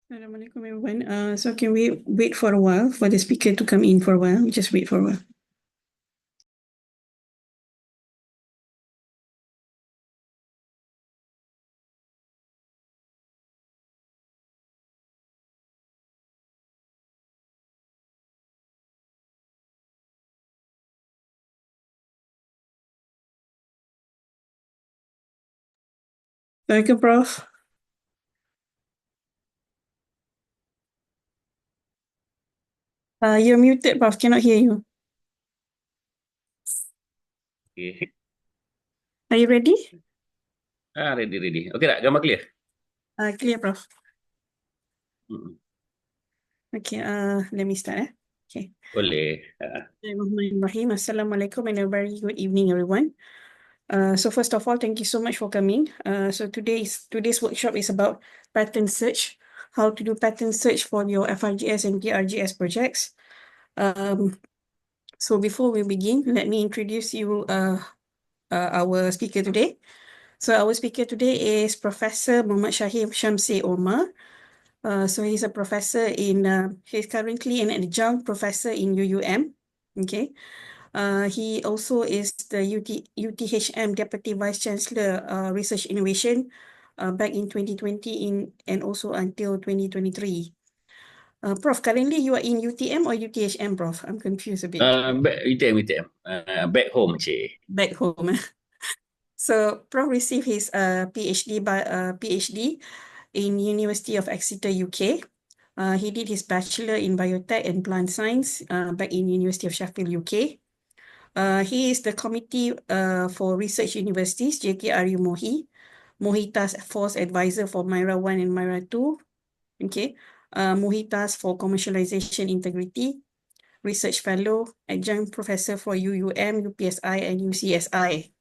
Assalamualaikum everyone. So can we wait for a while for the speaker to come in for a while? Just wait for a while. Assalamualaikum, Prof. You're muted, Prof. Cannot hear you. Okay. Are you ready? Ready. Okay tak? Gambar clear? Clear, Prof. Mm-mm. Okay, let me start. Okay. Boleh. Bismillahirrahmanirrahim. Assalamualaikum and a very good evening, everyone. So first of all, thank you so much for coming. So today's workshop is about pattern search, how to do pattern search for your FRGS and PRGS projects. So before we begin, let me introduce you our speaker today. So our speaker today is Professor Muhammad Shahid Shamsi Omar. So he's a professor he's currently an adjunct professor in UUM. Okay. He also is the UTHM Deputy Vice Chancellor Research Innovation back in 2020 and also until 2023. Prof, currently you are in UTM or UTHM, Prof? I'm confused a bit. Back, UTM. Back home, cik. Back home. So Prof received his PhD in University of Exeter, UK. He did his bachelor in biotech and plant science back in University of Sheffield, UK. He is the committee for research universities, JKRU Mohi Task Force Advisor for MIRA 1 and MIRA 2. Okay. Mohi Task for Commercialization Integrity, Research Fellow, Adjunct Professor for UUM, UPSI, and UCSI.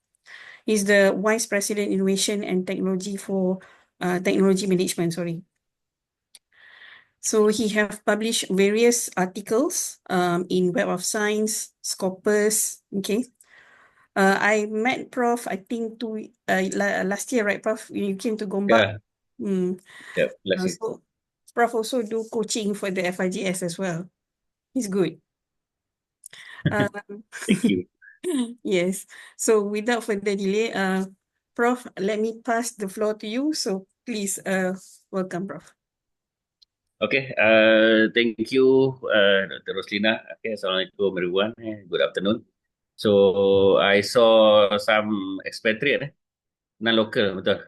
He's the Vice President Innovation and Technology for Technology Management, sorry. So he have published various articles in Web of Science, Scopus, okay. I met Prof, I think last year, right, Prof? You came to Gombak. Yeah. Mm. Yep. Let's see. So Prof also do coaching for the FRGS as well. He's good. Um, Thank you. yes. So without further delay, Prof, let me pass the floor to you. So please, welcome, Prof. Okay. Thank you, Dr. Roslina. Okay. Assalamualaikum, everyone. Good afternoon. So, I saw some expatriate, non-local, betul.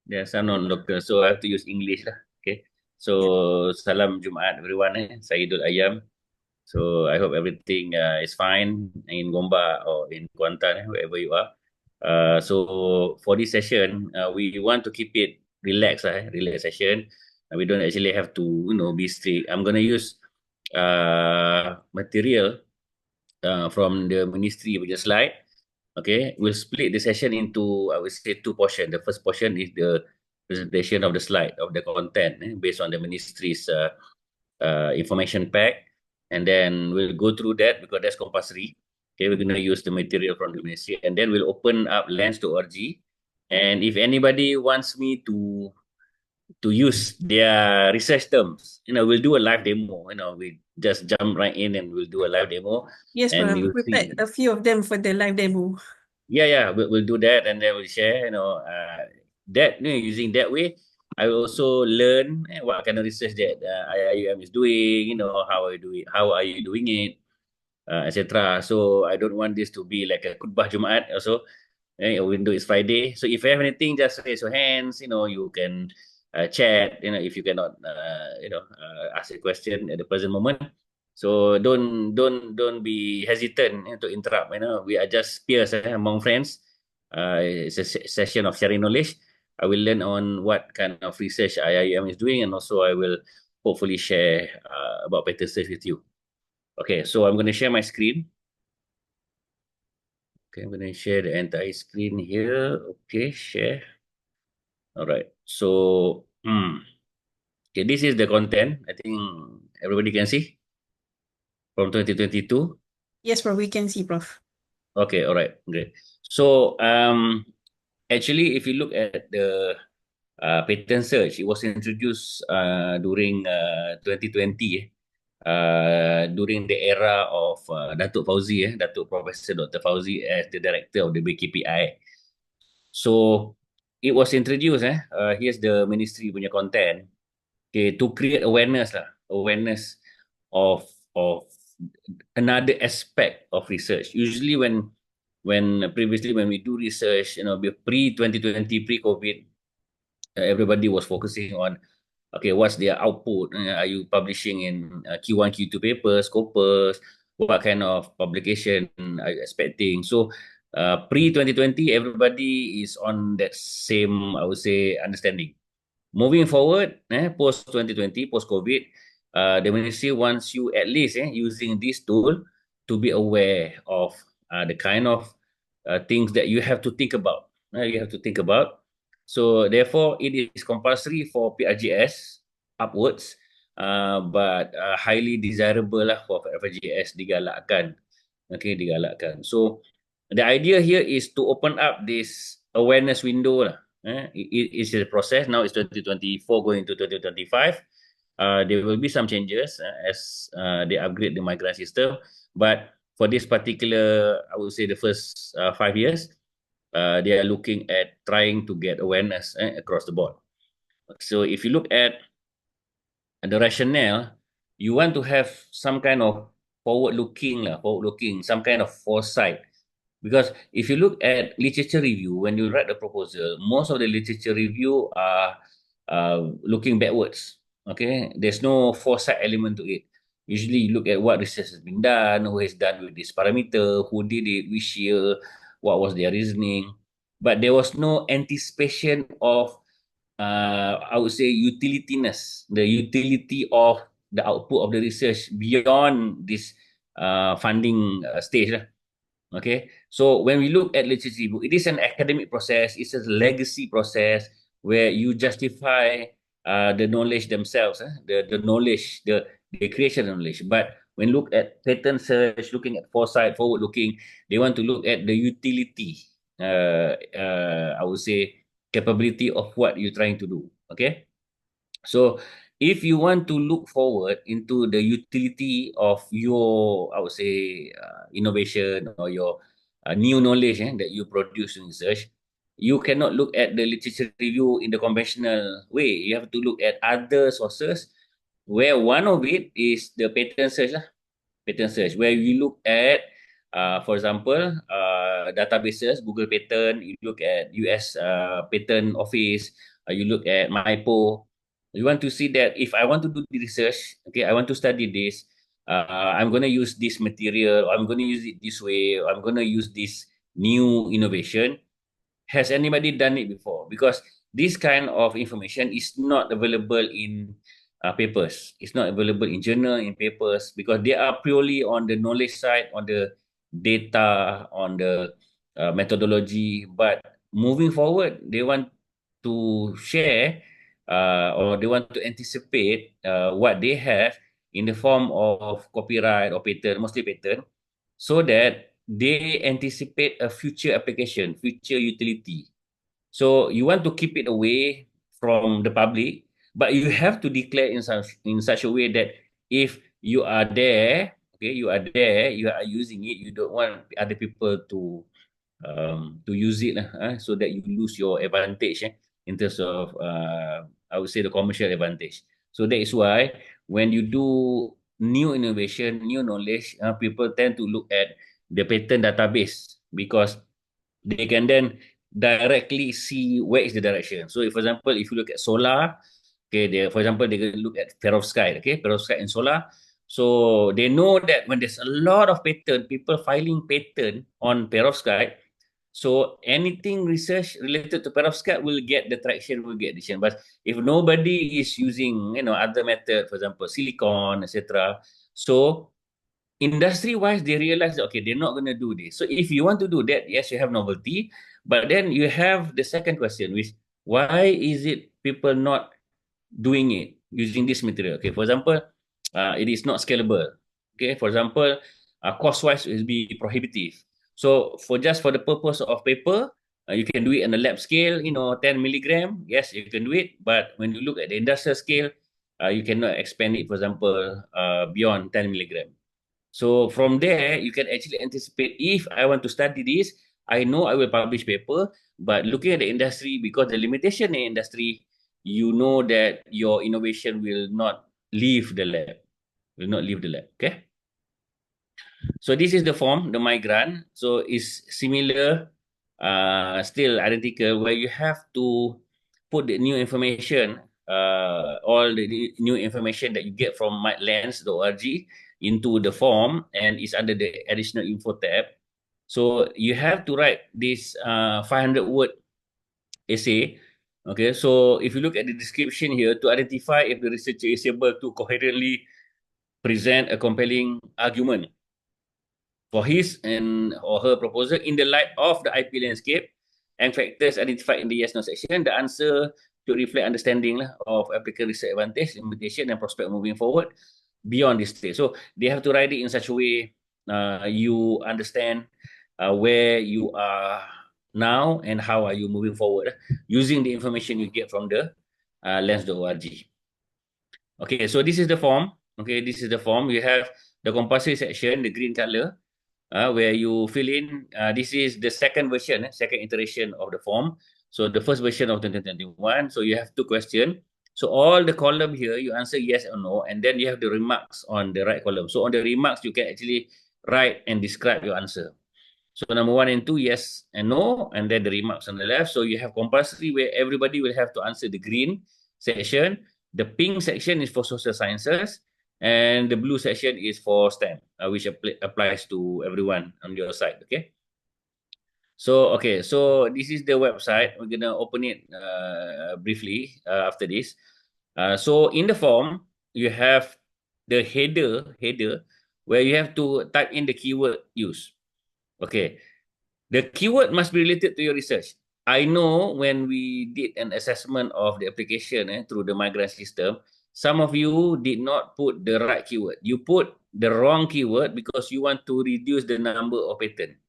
There are some non-local. So, I have to use English lah. Okay. Yeah. So, salam Jumaat, everyone. Sayyidul Ayam. So I hope everything is fine in Gombak or in Kuantan, wherever you are. So for this session, we want to keep it relaxed, relaxed session. We don't actually have to, be strict. I'm gonna use material from the ministry punya slide. Okay, we'll split the session into, I would say, two portions. The first portion is the presentation of the slide of the content based on the ministry's information pack, and then we'll go through that because that's compulsory. Okay, we're going to use the material from the ministry, and then we'll open up lens.org. And if anybody wants me to use their research terms, we'll do a live demo. We just jump right in and we'll do a live demo, Yes, and Prof. We you'll prepared see. a few of them for the live demo. Yeah, we'll do that, and then we'll share. That using that way, I will also learn what kind of research that IIUM is doing. How I do it, how are you doing it, etc. So I don't want this to be like a khutbah Jumaat also. Window is Friday. So if you have anything, just raise your hands. You can chat. If you cannot, ask a question at the present moment. So don't be hesitant to interrupt. We are just peers among friends. It's a session of sharing knowledge. I will learn on what kind of research IIM is doing, and also I will hopefully share about better research with you. Okay, so I'm going to share my screen. Okay, I'm going to share the entire screen here. Okay, share. All right. So, okay, this is the content. I think everybody can see from 2022. Yes, Prof. We can see, Prof. Okay, all right, great. So, actually, if you look at the patent search. It was introduced during 2020, during the era of Datuk Fauzi, Datuk Professor Dr. Fauzi as the director of the BKPI. So it was introduced. Here's the ministry punya content. Okay, to create awareness lah, awareness of of another aspect of research. Usually when previously when we do research, pre 2020, pre COVID, everybody was focusing on, okay, what's their output? Are you publishing in Q1, Q2 papers, scopus? What kind of publication are you expecting? So pre 2020, everybody is on that same, I would say, understanding. Moving forward, post 2020, post COVID, the ministry wants you at least using this tool to be aware of the kind of things that you have to think about. You have to think about. So therefore, it is compulsory for PRGS upwards, but highly desirable lah for FRGS digalakkan. Okay, digalakkan. So the idea here is to open up this awareness window lah. It is a process. Now it's 2024 going to 2025. There will be some changes as they upgrade the migrant system. But for this particular, I would say the first 5 years, they are looking at trying to get awareness across the board. So if you look at the rationale, you want to have some kind of forward-looking, some kind of foresight. Because if you look at literature review, when you write the proposal, most of the literature review are looking backwards. Okay, there's no foresight element to it. Usually, you look at what research has been done, who has done with this parameter, who did it, which year, what was their reasoning. But there was no anticipation of, I would say, utilityness, the utility of the output of the research beyond this funding stage. Okay, so when we look at literature review, it is an academic process, it's a legacy process where you justify the knowledge themselves, the knowledge, the creation of knowledge. But when look at patent search, looking at foresight, forward looking, they want to look at the utility, I would say, capability of what you're trying to do. Okay, so if you want to look forward into the utility of your, I would say, innovation or your new knowledge that you produce in research, you cannot look at the literature review in the conventional way. You have to look at other sources, where one of it is the patent search, patent search, where you look at, for example, databases, Google Patent, you look at US Patent Office, you look at MyPo. You want to see that if I want to do the research, okay, I want to study this, I'm going to use this material, or I'm going to use it this way, or I'm going to use this new innovation. Has anybody done it before? Because this kind of information is not available in papers. It's not available in journal, in papers, because they are purely on the knowledge side, on the data, on the methodology. But moving forward, they want to share, or they want to anticipate what they have in the form of copyright or patent, mostly patent, so that they anticipate a future application, future utility. So you want to keep it away from the public, but you have to declare in such a way that if you are there, okay, you are there, you are using it, you don't want other people to use it, so that you lose your advantage in terms of, I would say, the commercial advantage. So that is why when you do new innovation, new knowledge, people tend to look at the patent database, because they can then directly see where is the direction. So, if, for example, if you look at solar, okay, for example, they can look at perovskite, okay, perovskite and solar. So they know that when there's a lot of patent, people filing patent on perovskite, so anything research related to perovskite will get the traction, will get addition. But if nobody is using, other method, for example, silicon, etc., so industry-wise, they realize that, okay, they're not going to do this. So if you want to do that, yes, you have novelty, but then you have the second question, which, why is it people not doing it using this material? Okay, for example, it is not scalable. Okay, for example, cost-wise, it will be prohibitive. So for the purpose of paper, You can do it on a lab scale, 10 milligram. Yes, you can do it. But when you look at the industrial scale, you cannot expand it, for example, beyond 10 milligram. So from there, you can actually anticipate if I want to study this, I know I will publish paper, but looking at the industry, because the limitation in industry, you know that your innovation will not leave the lab, okay? So this is the form, the migrant. So it's similar, still identical, where you have to put the new information, all the new information that you get from mylands.org into the form, and it's under the additional info tab. So you have to write this 500 word essay. Okay, so if you look at the description here, to identify if the researcher is able to coherently present a compelling argument for his and or her proposal in the light of the IP landscape and factors identified in the yes no section, the answer to reflect understanding of applicant research advantage, limitation, and prospect moving forward beyond this stage. So they have to write it in such a way you understand where you are now and how are you moving forward using the information you get from the lens.org. Okay, so this is the form. Okay, this is the form. You have the compulsory section, the green color, where you fill in. This is the second version, second iteration of the form. So the first version of 2021. So you have two questions. So all the column here, you answer yes or no, and then you have the remarks on the right column. So on the remarks, you can actually write and describe your answer. So number 1 and 2, yes and no, and then the remarks on the left. So you have compulsory where everybody will have to answer the green section. The pink section is for social sciences, and the blue section is for STEM, which applies to everyone on your side. Okay. So okay, so this is the website. We're gonna open it briefly after this. So in the form, you have the header where you have to type in the keyword use. Okay, the keyword must be related to your research. I know when we did an assessment of the application through the migrant system, some of you did not put the right keyword. You put the wrong keyword because you want to reduce the number of patents.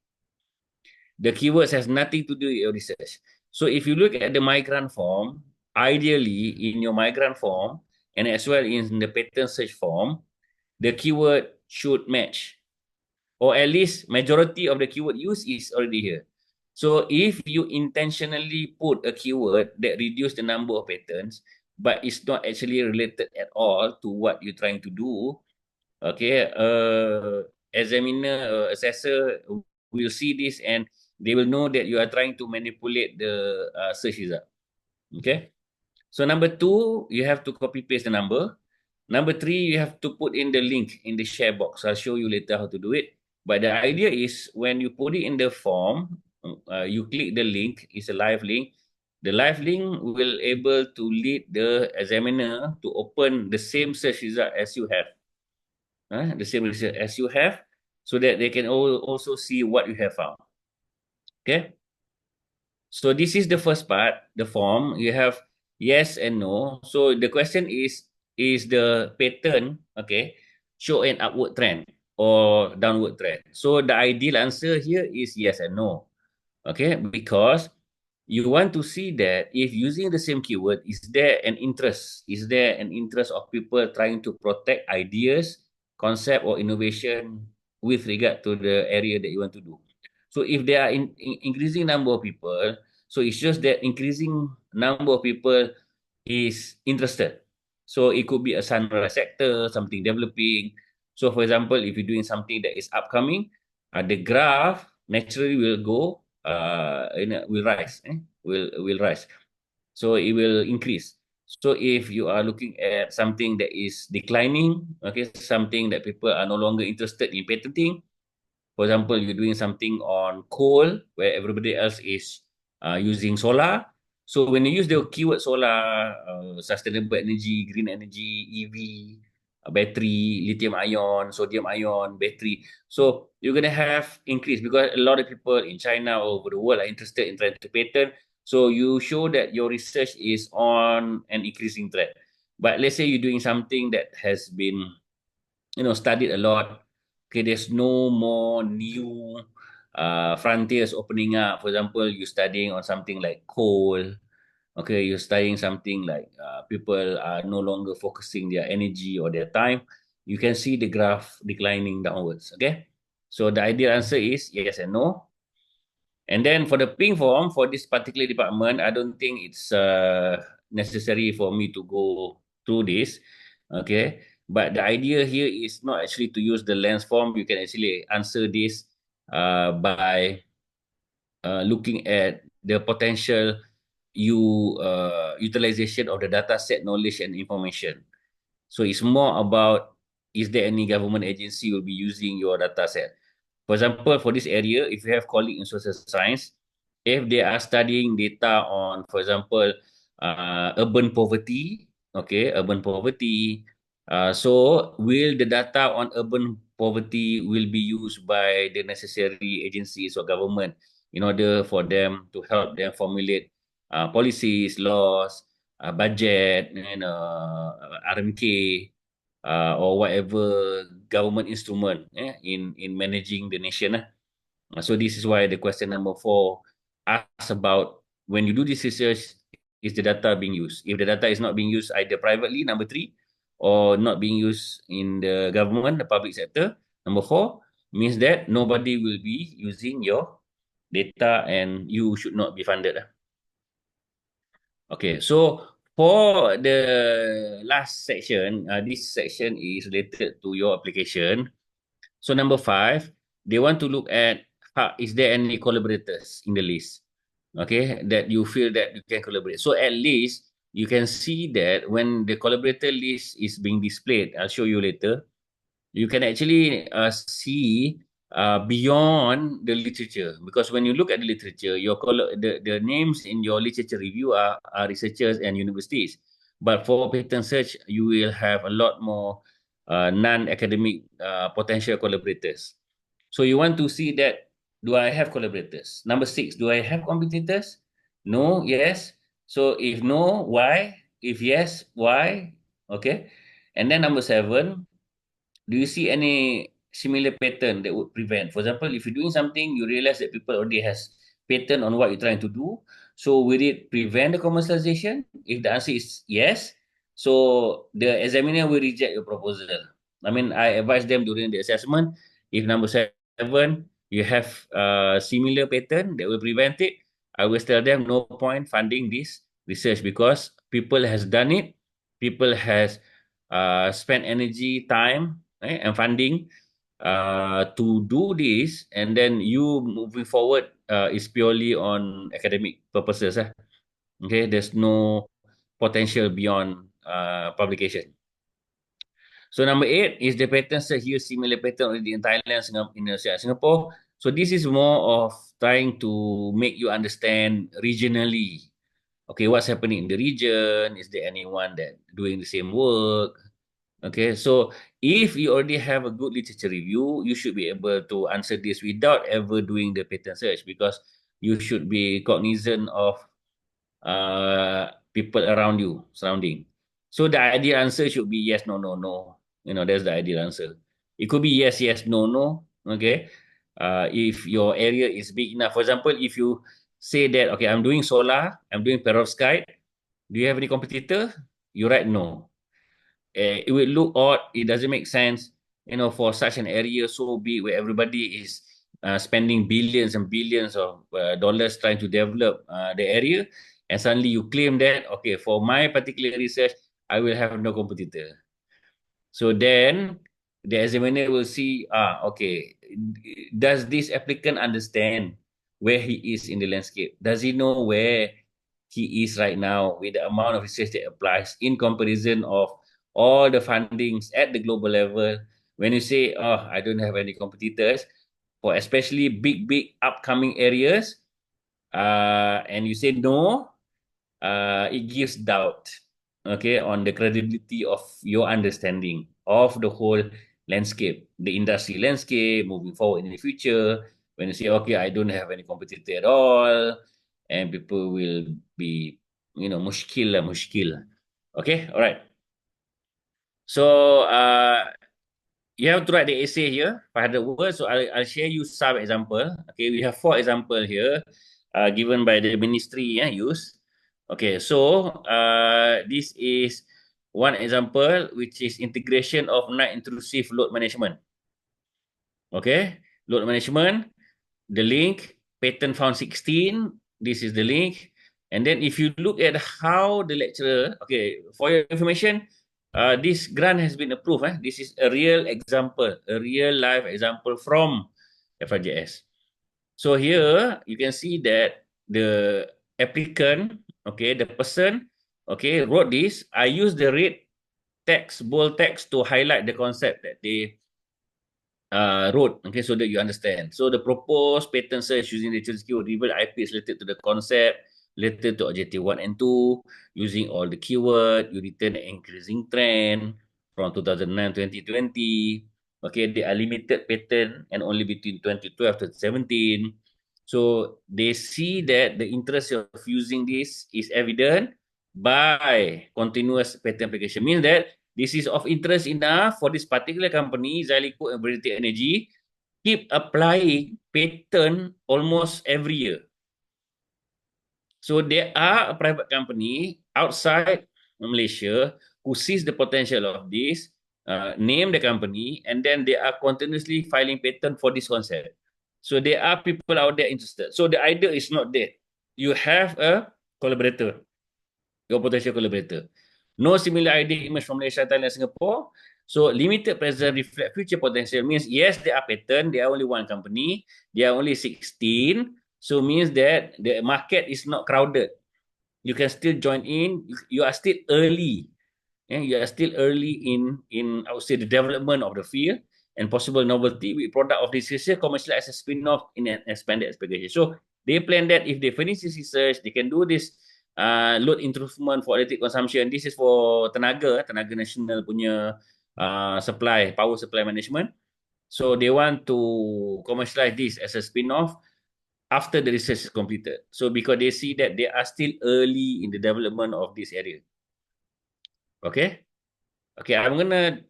The keywords has nothing to do with your research. So if you look at the migrant form, ideally in your migrant form and as well in the patent search form, the keyword should match, or at least majority of the keyword use is already here. So if you intentionally put a keyword that reduce the number of patents, but it's not actually related at all to what you're trying to do, okay, examiner, assessor will see this and they will know that you are trying to manipulate the search result. Okay. So number 2, you have to copy paste the number. Number 3, you have to put in the link in the share box. I'll show you later how to do it. But the idea is when you put it in the form, you click the link, it's a live link. The live link will able to lead the examiner to open the same search result as you have. The same result as you have, so that they can also see what you have found. Okay. So this is the first part, the form. You have yes and no. So the question is the pattern, okay, show an upward trend or downward trend? So the ideal answer here is yes and no. Okay, because you want to see that if using the same keyword, is there an interest? Is there an interest of people trying to protect ideas, concept, or innovation with regard to the area that you want to do? So if there are increasing number of people, so it's just that increasing number of people is interested. So it could be a sunrise sector, something developing. So for example, if you're doing something that is upcoming, the graph naturally will go, will rise, will rise. So it will increase. So if you are looking at something that is declining, okay, something that people are no longer interested in patenting, for example, you're doing something on coal where everybody else is using solar. So when you use the keyword solar, sustainable energy, green energy, EV, battery, lithium ion, sodium ion, battery. So you're going to have increase because a lot of people in China or over the world are interested in trying to patent. So you show that your research is on an increasing trend. But let's say you're doing something that has been, studied a lot. Okay, there's no more new frontiers opening up. For example, you're studying on something like coal. Okay, you're studying something like people are no longer focusing their energy or their time. You can see the graph declining downwards. Okay, so the ideal answer is yes and no. And then for the pink form for this particular department, I don't think it's necessary for me to go through this. Okay. But the idea here is not actually to use the lens form. You can actually answer this by looking at the potential utilization of the data set knowledge and information. So it's more about, is there any government agency will be using your data set? For example, for this area, if you have colleague in social science, if they are studying data on, for example, urban poverty, okay, urban poverty, so will the data on urban poverty will be used by the necessary agencies or government in order for them to help them formulate policies, laws, budget, RMK, or whatever government instrument in managing the nation. So this is why the question number 4 asks about, when you do this research, is the data being used? If the data is not being used either privately, number 3, or not being used in the government, the public sector, number 4, means that nobody will be using your data and you should not be funded. Okay, so for the last section, this section is related to your application. So number 5, they want to look at is there any collaborators in the list? Okay, that you feel that you can collaborate. So at least you can see that when the collaborator list is being displayed, I'll show you later, you can actually see beyond the literature, because when you look at the literature, the names in your literature review are researchers and universities, but for patent search you will have a lot more non-academic potential collaborators. So you want to see that, do I have collaborators? Number 6, do I have competitors? No, yes. So if no, why? If yes, why? Okay. And then number 7, do you see any similar pattern that would prevent? For example, if you're doing something, you realize that people already has pattern on what you're trying to do. So will it prevent the commercialization? If the answer is yes, so the examiner will reject your proposal. I mean, I advise them during the assessment. If number 7, you have a similar pattern that will prevent it, I will tell them no point funding this research, because people has done it, people has spent energy, time, and funding to do this, and then you moving forward is purely on academic purposes. Okay, there's no potential beyond publication. So number 8 is the pattern search here, similar pattern already in Thailand, Indonesia, and Singapore. So this is more of trying to make you understand regionally. Okay, what's happening in the region? Is there anyone that doing the same work? Okay, so if you already have a good literature review, you should be able to answer this without ever doing the pattern search, because you should be cognizant of people around you, surrounding. So the ideal answer should be yes, no, no, no. That's the ideal answer. It could be yes, yes, no, no. Okay. If your area is big enough, for example, if you say that, okay, I'm doing solar, I'm doing perovskite, do you have any competitor? You write no. It will look odd. It doesn't make sense, for such an area so big where everybody is spending billions and billions of dollars trying to develop the area, and suddenly you claim that, okay, for my particular research, I will have no competitor. So then the examiner will see, okay, does this applicant understand where he is in the landscape? Does he know where he is right now with the amount of research that applies in comparison of all the fundings at the global level? When you say, oh, I don't have any competitors, for especially big upcoming areas, and you say no, it gives doubt, okay, on the credibility of your understanding of the whole landscape, the industry landscape moving forward in the future. When you say, okay, I don't have any competitor at all, and people will be, mushkil lah, mushkil. Okay, all right. So You have to write the essay here, 500 words. So I'll share you some example. Okay, we have 4 example here, given by the ministry use. Okay, so this is one example, which is integration of non-intrusive load management. Okay, load management, the link, patent found 16. This is the link. And then if you look at how the lecturer, okay, for your information, this grant has been approved. This is a real example, a real life example from FRGS. So here you can see that the applicant, okay, the person, okay, wrote this. I use the red text, bold text to highlight the concept that they wrote, okay, so that you understand. So the proposed patent search using the skill reveal IP is related to the concept, related to objective 1 and 2, using all the keyword, you return an increasing trend from 2009 2020. Okay, they are limited patent and only between 2012 to 2017. So they see that the interest of using this is evident by continuous patent application. Means that this is of interest enough for this particular company, Zylico and Verity Energy, keep applying patent almost every year. So there are a private company outside Malaysia who sees the potential of this, name the company, and then they are continuously filing patent for this concept. So there are people out there interested. So the idea is not dead. You have a collaborator, your potential collaborator. No similar idea emerged from Malaysia, Thailand, Singapore. So limited present reflect future potential means yes, they are patent, they are only one company, they are only 16. So means that the market is not crowded. You can still join in. You are still early. You are still early in I would say the development of the field and possible novelty with product of this research commercialized as a spin-off in an expanded application. So they plan that if they finish this research, they can do this load improvement for electric consumption. This is for tenaga nasional punya power supply management. So they want to commercialize this as a spin-off after the research is completed. So because they see that they are still early in the development of this area. Okay. Okay, I'm gonna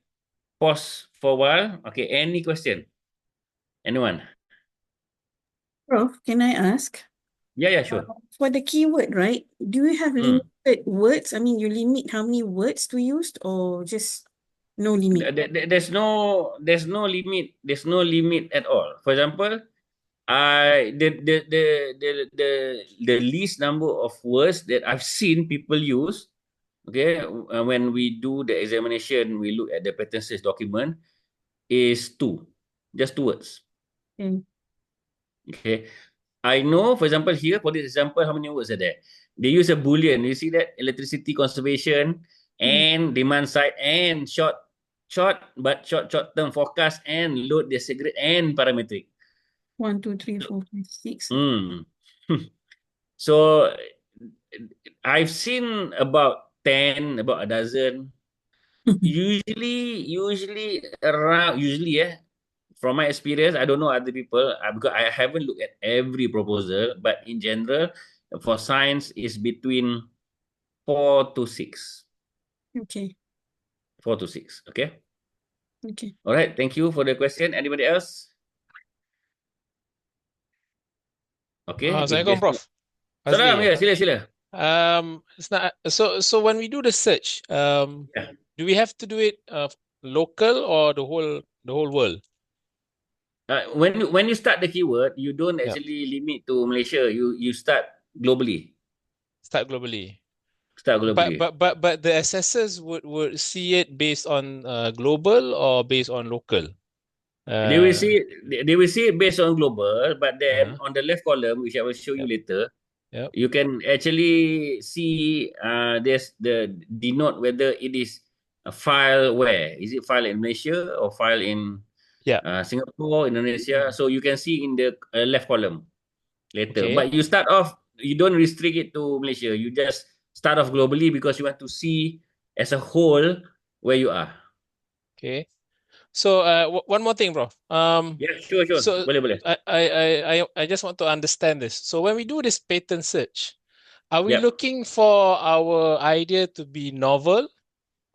pause for a while. Okay, any question? Anyone? Prof, can I ask? Yeah, sure. For the keyword, right? Do you have Hmm. limited words? I mean, you limit how many words to use or just no limit? There's no limit. There's no limit at all. For example, I the least number of words that I've seen people use. Okay, when we do the examination, we look at the patent search document is two, just 2 words. Okay. Okay, I know, for example, here, for this example, how many words are there? They use a Boolean. You see that? Electricity conservation and demand side and short term forecast and load disaggregate and parametric. 1, 2, 3, 4, 5, 6. Hmm. So I've seen about 10, about a dozen. Usually, from my experience, I don't know other people because I haven't looked at every proposal, but in general, for science is between 4 to 6. Okay. 4 to 6. Okay. Okay. All right. Thank you for the question. Anybody else? Okay. If Assalamualaikum, there's no... Prof. Salam. Fazli. Ya, sila. It's not, so when we do the search, Yeah. do we have to do it local or the whole world? When you start the keyword, you don't Yeah, actually limit to Malaysia. You start globally. start globally. Start But globally. but but but the assessors would see it based on global or based on local. They will Uh, see they will see it based on global, but then uh-huh. on the left column, which I will show you Yep. later, Yep. you can actually see there's the denote whether it is a file where. Is it file in Malaysia or file in Yeah. Singapore, Indonesia? So you can see in the left column later. Okay. But you start off, you don't restrict it to Malaysia. You just start off globally because you want to see as a whole where you are. Okay. So one more thing, Prof. Yeah, sure. So Boleh. I just want to understand this. So when we do this patent search, are we Yep. looking for our idea to be novel,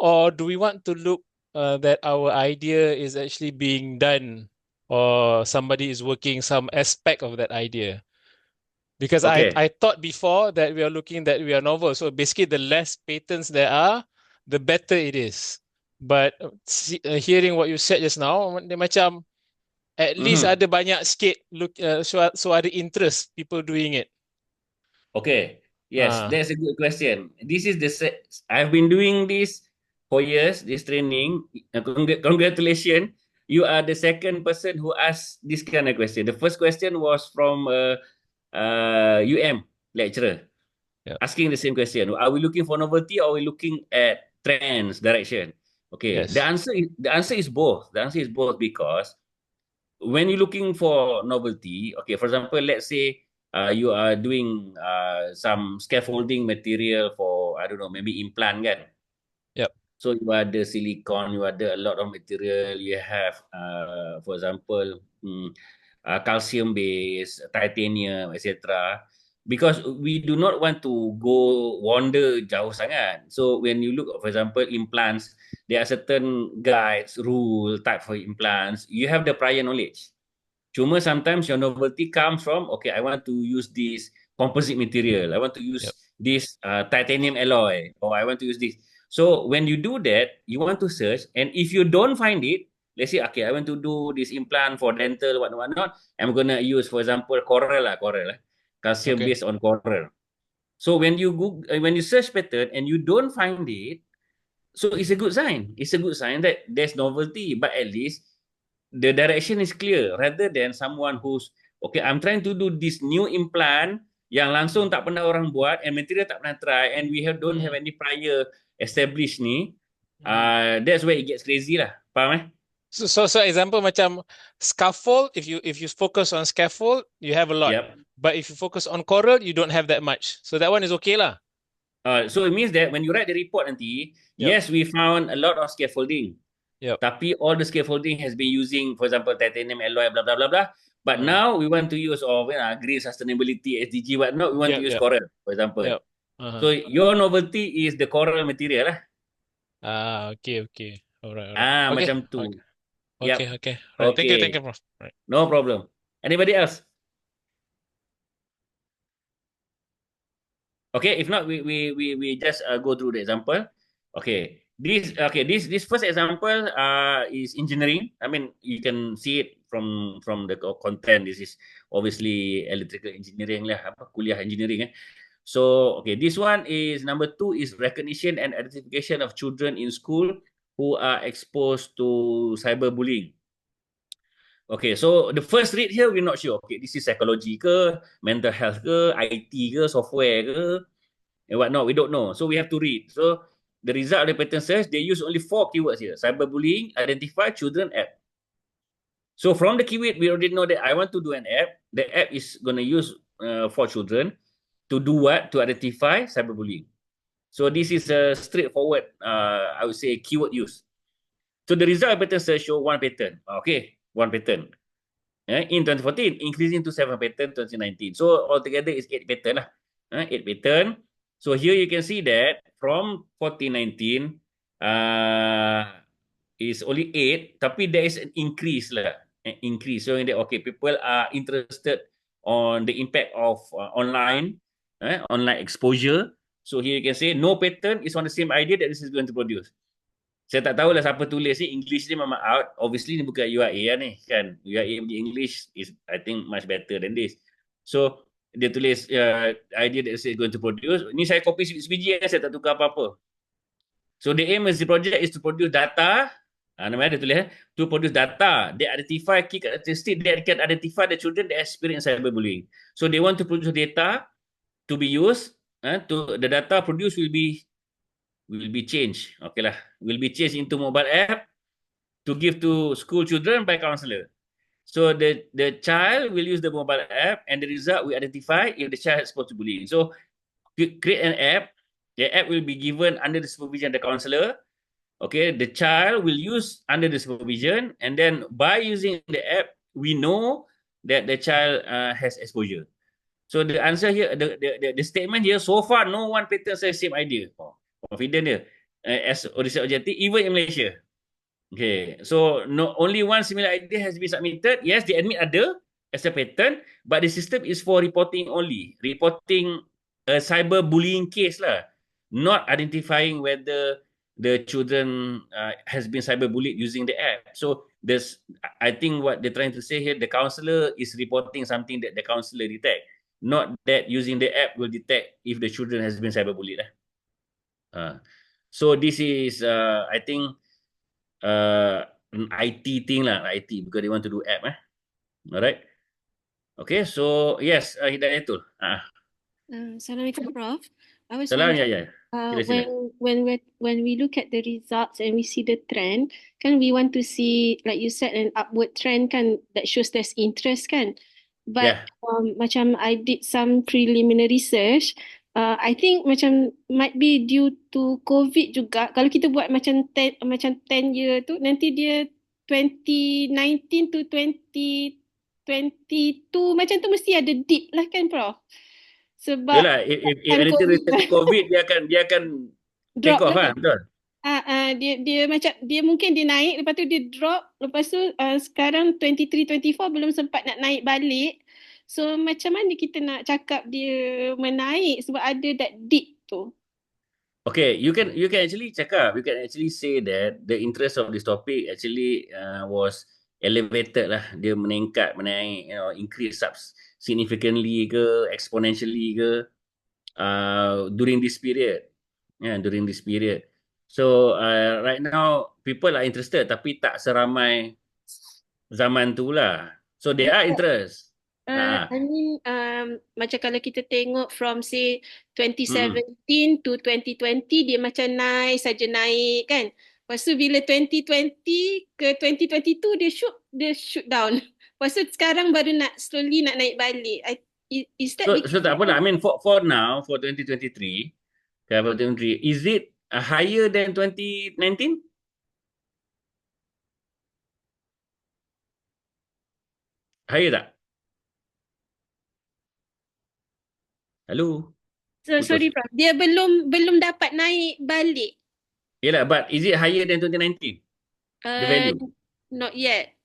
or do we want to look that our idea is actually being done, or somebody is working some aspect of that idea? Because Okay. I thought before that we are looking that we are novel. So basically, the less patents there are, the better it is. But hearing what you said just now, dia macam at least Mhm. ada banyak sikit so ada interest people doing it. Okay. Yes, Ah, that's a good question. This is I've been doing this for years, this training. Congratulations. You are the second person who asked this kind of question. The first question was from UM lecturer yeah. asking the same question. Are we looking for novelty or are we looking at trends, direction? Okay. Yes. The answer is both. The answer is both because when you're looking for novelty, okay, for example, let's say you are doing some scaffolding material for, I don't know, maybe implant kan. Yep. So you ada silicon, you ada a lot of material, you have, for example, calcium base, titanium, etc. Because we do not want to go wander jauh sangat. So when you look, for example, implants, there are certain guides, rule, type for implants. You have the prior knowledge. Cuma sometimes your novelty comes from, okay, I want to use this composite material. I want to Yep. use this titanium alloy, or I want to use this. So when you do that, you want to search, and if you don't find it, let's say, okay, I want to do this implant for dental, whatnot. I'm gonna use, for example, coral, calcium Okay. based on coral. So when you search pattern and you don't find it, so it's a good sign. It's a good sign that there's novelty, but at least the direction is clear rather than someone who's okay, I'm trying to do this new implant yang langsung tak pernah orang buat and material tak pernah try and don't have Mm. any prior established ni. Mm. That's where it gets crazy lah. Faham eh? So example macam scaffold, if you focus on scaffold, you have a lot. Yep. But if you focus on coral, you don't have that much. So that one is okay lah. So it means that when you write the report nanti, Yep. yes, we found a lot of scaffolding. Yep. Tapi all the scaffolding has been using, for example, titanium alloy, blah, blah, blah, blah. But now we want to use green sustainability, SDG, whatnot. We want to Yep. use Yep. coral, for example. Yep. So your novelty is the coral material lah. Okay, okay. Alright. Okay. Macam tu. Okay. Yep. Okay. Right. Thank Okay. you, Prof. Right. No problem. Anybody else? Okay, if not, we just go through the example. Okay, this first example is engineering. I mean, you can see it from the content. This is obviously electrical engineering lah, apa kuliah engineering. So okay, this one is number 2 is recognition and identification of children in school who are exposed to cyberbullying. Okay, so the first read here, we're not sure. Okay, this is psychology ke, mental health ke, IT ke, software ke, and whatnot. We don't know. So we have to read. So the result of the pattern search, they use only 4 keywords here. Cyberbullying, identify, children, app. So from the keyword, we already know that I want to do an app. The app is going to use for children to do what? To identify cyberbullying. So this is a straightforward, I would say, keyword use. So the result of pattern search show one pattern. Okay, one pattern. In 2014, increasing to 7 pattern 2019. So altogether is 8 pattern lah. 8 pattern. So here you can see that from 1419 is only 8, tapi there is an increase lah. An increase. So that okay, people are interested on the impact of online exposure. So here you can say no pattern is on the same idea that this is going to produce. Saya tak tahulah siapa tulis ni. English ni memang out. Obviously ni bukan UIA lah ni kan. UIA punya English is I think much better than this. So dia tulis idea that is going to produce. Ni saya copy sebiji saya tak tukar apa-apa. So the aim of the project is to produce data. Nama dia tulis to produce data. They identify key characteristics that can identify the children that experience cyberbullying. So they want to produce data to be used. To the data produced will be changed. Okay lah, will be changed into mobile app to give to school children by counselor. So the child will use the mobile app and the result will identify if the child is exposed to bullying. So create an app. The app will be given under the supervision of the counselor. Okay, the child will use under the supervision, and then by using the app, we know that the child has exposure. So the answer here, the statement here, so far no one pattern says same idea. Confident dia as research objective, even in Malaysia. Okay, so no only one similar idea has been submitted. Yes, they admit ada as a patent, but the system is for reporting only, reporting a cyber bullying case lah, not identifying whether the children has been cyber bullied using the app. So there's, I think what they're trying to say here, the counselor is reporting something that the counselor detect, not that using the app will detect if the children has been cyber bullied lah. So this is, I think, an IT thing lah, IT, because they want to do app. Alright. Okay, so yes, Hidayatul. Assalamualaikum, Prof. I was Salam, ya, wondering, ya. Sila. when we look at the results and we see the trend, kan we want to see, like you said, an upward trend kan that shows there's interest kan. But Yeah. macam I did some preliminary research, I think macam might be due to COVID juga. Kalau kita buat macam 10 year tu, nanti dia 2019 to 2022 macam tu mesti ada dip lah kan, Prof? Sebab Yalah, if anything related to COVID, dia akan take drop off lah lah, kan. betul. Dia macam dia mungkin dia naik, lepas tu dia drop, lepas tu sekarang 23-24 belum sempat nak naik balik. So macam mana kita nak cakap dia menaik sebab ada that dip tu. Okay, you can actually cakap, you can actually say that the interest of this topic actually was elevated lah. Dia meningkat, menaik, increase significantly ke, exponentially ke, during this period. Yeah, during this period. So right now people are interested tapi tak seramai zaman tu lah. So they are interest. I mean, macam kalau kita tengok from say Mm-mm. 2017 to 2020 dia macam naik saja naik kan. Lepas tu bila 2020 ke 2022 dia shoot down. Lepas tu sekarang baru nak slowly nak naik balik. Is that So tak apa lah. I mean for now, for 2023, is it higher than 2019? Higher tak? Hello? So, sorry Putus. Prof, dia belum dapat naik balik. Yelah, but is it higher than 2019? The value? Not yet.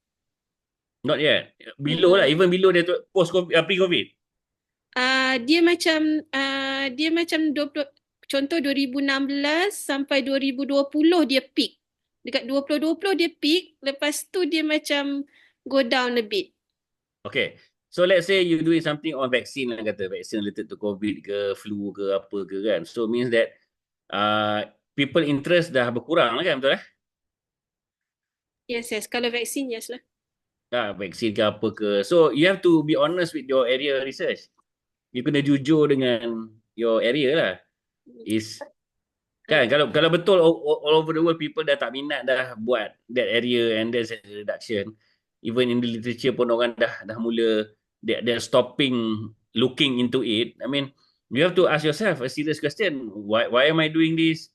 Not yet. Below lah, even below the post-COVID, pre-COVID. Dia macam 20, contoh 2016 sampai 2020 dia peak. Dekat 2020 dia peak, lepas tu dia macam go down a bit. Okay. So let's say you doing something on vaccine lah kata, vaccine related to COVID ke, flu ke, apa ke kan. So means that people interest dah berkurang lah kan, betul eh? Yes. Kalau vaksin, yes lah. Vaksin ke apa ke. So you have to be honest with your area research. You kena jujur dengan your area lah. Kan kalau betul all over the world people dah tak minat dah buat that area and there's a reduction. Even in the literature pun orang dah mula they're stopping looking into it. I mean, you have to ask yourself a serious question. Why am I doing this?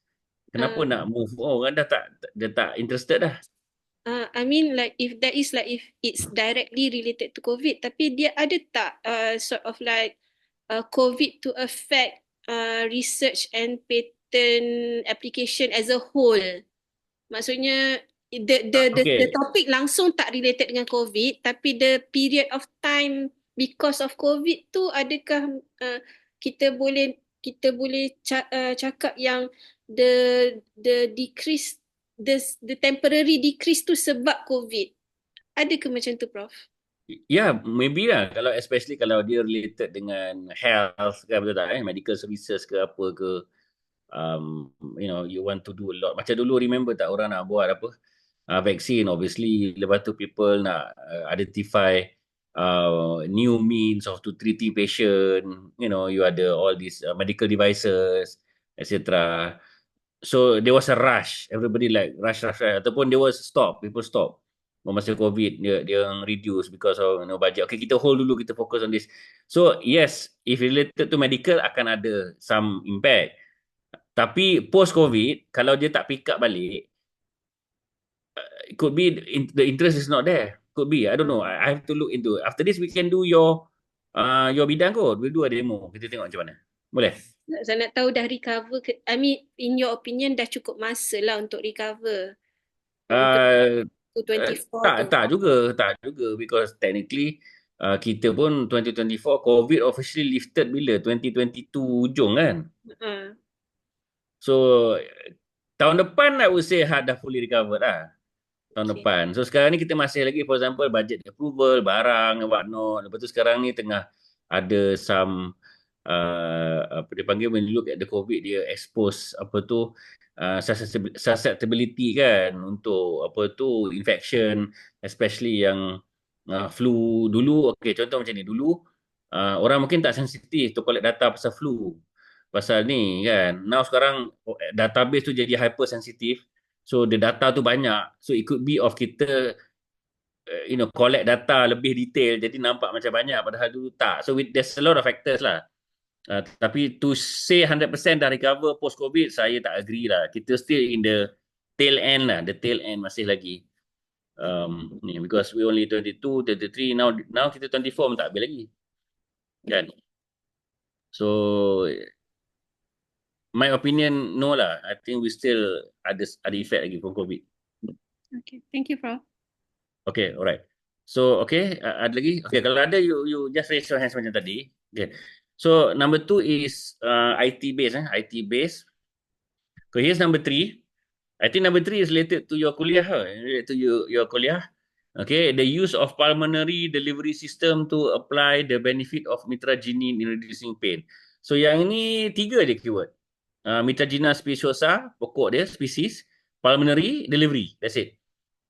Kenapa nak move? Orang dah tak interested dah. I mean like if it's directly related to COVID, tapi dia ada tak sort of like COVID to affect research and patent application as a whole? Maksudnya the topic langsung tak related dengan COVID, tapi the period of time because of COVID tu adakah kita boleh cakap yang the decrease, the temporary decrease tu sebab COVID? Ada ke macam tu, Prof? Yeah, maybe lah. Especially kalau dia related dengan health kan, betul tak? Medical services ke apa ke. You want to do a lot. Macam dulu remember tak orang nak buat apa? Vaksin, obviously. Lepas tu people nak identify new means of to treating patient. You ada all these medical devices, etc. So there was a rush. Everybody like rush. Ataupun there was people stop. Masa COVID dia reduce because of budget. Okay, kita hold dulu, kita fokus on this. So yes, if related to medical akan ada some impact. Tapi post COVID kalau dia tak pick up balik, it could be the interest is not there. Could be, I don't know. I have to look into it. After this we can do your bidang kot. We'll do a demo. Kita tengok macam mana. Boleh? Saya nak tahu dah recover ke, I mean in your opinion dah cukup masa lah untuk recover. Uh, to 24 tak juga because technically kita pun 2024 COVID officially lifted bila 2022 hujung kan. So tahun depan I would say dah fully recovered lah. Tahun Okay. depan. So sekarang ni kita masih lagi for example budget approval, barang, what not. Lepas tu sekarang ni tengah ada some apa dia panggil when you look at the COVID dia expose apa tu susceptibility kan untuk apa tu infection especially yang flu dulu. Okay, contoh macam ni dulu orang mungkin tak sensitif to collect data pasal flu. Pasal ni kan. Now sekarang database tu jadi hypersensitive. So the data tu banyak. So it could be of kita collect data lebih detail jadi nampak macam banyak padahal dulu tak. So there's a lot of factors lah. Tapi to say 100% dah recover post COVID saya tak agree lah. Kita still in the tail end lah. The tail end masih lagi. Ni because we only 22, 33 now kita 24 pun tak habis lagi. Kan? So my opinion no lah. I think we still ada effect lagi from COVID. Okay, thank you, Prof. Okay, alright. So, okay, ada lagi? Okay, kalau ada, you just raise your hands macam tadi. Okay. So, number 2 is IT based. IT based. So, here's number 3. I think number 3 is related to your kuliah. Related to your kuliah. Okay, the use of pulmonary delivery system to apply the benefit of mitragynine in reducing pain. So, yang ni 3 je keyword. Mitragynine speciosa, pokok dia, species. Pulmonary delivery, that's it.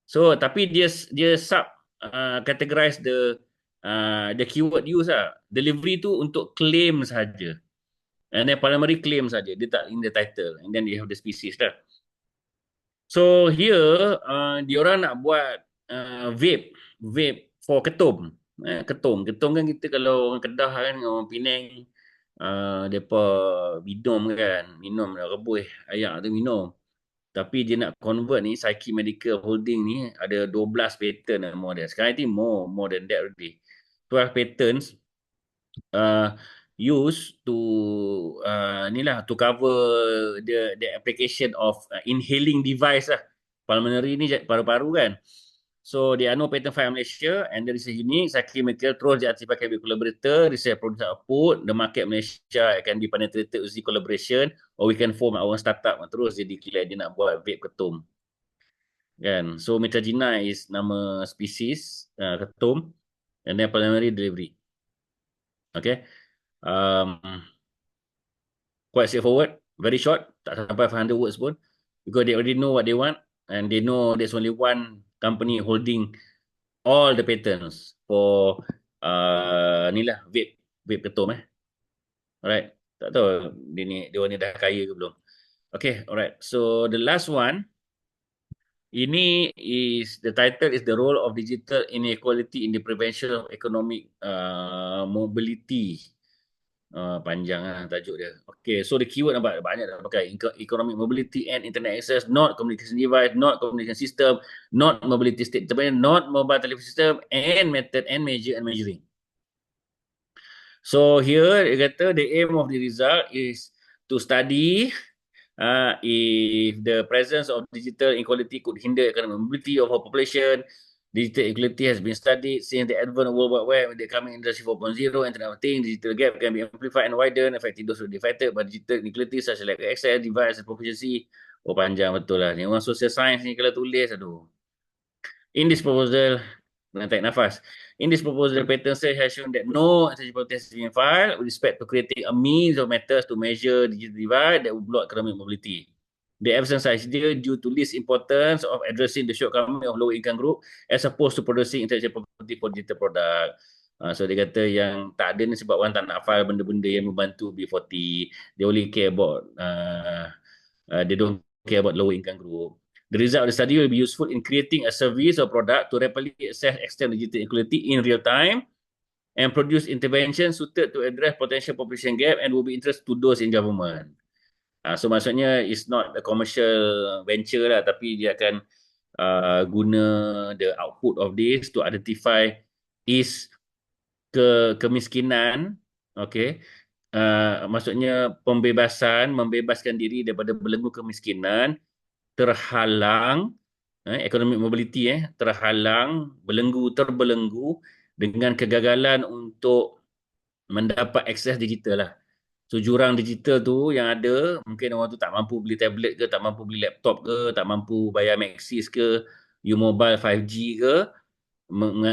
So tapi dia sub categorize the keyword use lah. Delivery tu untuk claim saja. And then primary claim saja. Dia tak in the title. And then you have the species lah. So here diorang nak buat vape for ketum. Ketum kan kita kalau orang Kedah kan orang Penang depa minum rebus ayak tu minum. Tapi dia nak convert ni Psyche Medical Holding ni ada 12 patent more dia. Sekarang ni more than that already. 12 patents used to to cover the application of inhaling device lah. Pulmonary ni paru-paru kan. So there are no patent filed in Malaysia and there is a unique Psyche Medical terus diaktifkan with collaborator, research product output, the market Malaysia can be penetrated with the collaboration or we can form our own startup. Terus dia declare dia nak buat vape ketum. Kan? So mitragynine is nama species ketum and then pulmonary delivery. Okay. Quite straightforward, very short, tak sampai 500 words pun because they already know what they want and they know there's only one company holding all the patents for ni lah vape ketum Alright. Tak tahu dia ni dah kaya ke belum. Okay, alright. So the last one ini is the title is the role of digital inequality in the prevention of economic mobility. Panjang lah tajuk dia. Okay, so the keyword nampak banyak dah pakai. Economic mobility and internet access, not communication device, not communication system, not mobility state, not mobile telephone system, and method and measure and measuring. So here dia kata the aim of the result is to study if the presence of digital inequality could hinder economic mobility of our population. Digital equality has been studied since the advent of World Wide Web with the coming Industry 4.0, Internet of Things. Digital gap can be amplified and widened, affecting those who are affected by digital inequality such as lack of access, device and proficiency. Oh, panjang betul lah. Ni orang social science ni kalau tulis, aduh. In this proposal, tarik nafas. In this proposal, the patent has shown that no eligible test has been filed with respect to creating a means of methods to measure digital divide that would block economic mobility. The absence of idea due to least importance of addressing the shortcoming of low income group as opposed to producing intellectual property for digital product. So dia kata yang tak ada ni sebab orang tak nak file benda-benda yang membantu B40. They only care about they don't care about low income group. The result of the study will be useful in creating a service or product to rapidly assess extent digital inequality in real time and produce interventions suited to address potential population gap and will be interest to those in government. So maksudnya it's not a commercial venture lah, tapi dia akan guna the output of this to identify is kemiskinan, okay. Maksudnya membebaskan diri daripada belenggu kemiskinan terhalang economic mobility terhalang, terbelenggu dengan kegagalan untuk mendapat akses digital lah. So jurang digital tu yang ada, mungkin orang tu tak mampu beli tablet ke, tak mampu beli laptop ke, tak mampu bayar Maxis ke, U-Mobile 5G ke,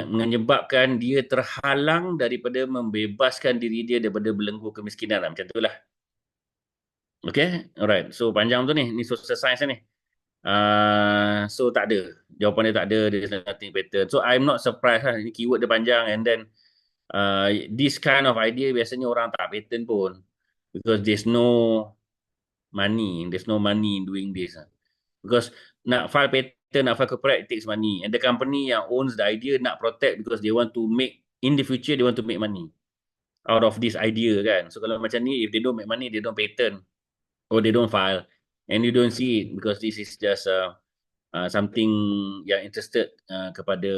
menyebabkan dia terhalang daripada membebaskan diri dia daripada belenggu kemiskinan lah. Macam tu lah. Okay, alright. So panjang tu ni social science ni. So tak ada. Jawapan dia tak ada. There's nothing pattern. So I'm not surprised lah. Ini keyword dia panjang and then this kind of idea biasanya orang tak pattern pun. Because there's no money. There's no money in doing this. Because nak file patent, nak file copyright, it takes money. And the company yang owns the idea nak protect because they want to make, in the future, they want to make money out of this idea kan. So kalau macam ni, if they don't make money, they don't patent or they don't file. And you don't see it because this is just something yang interested kepada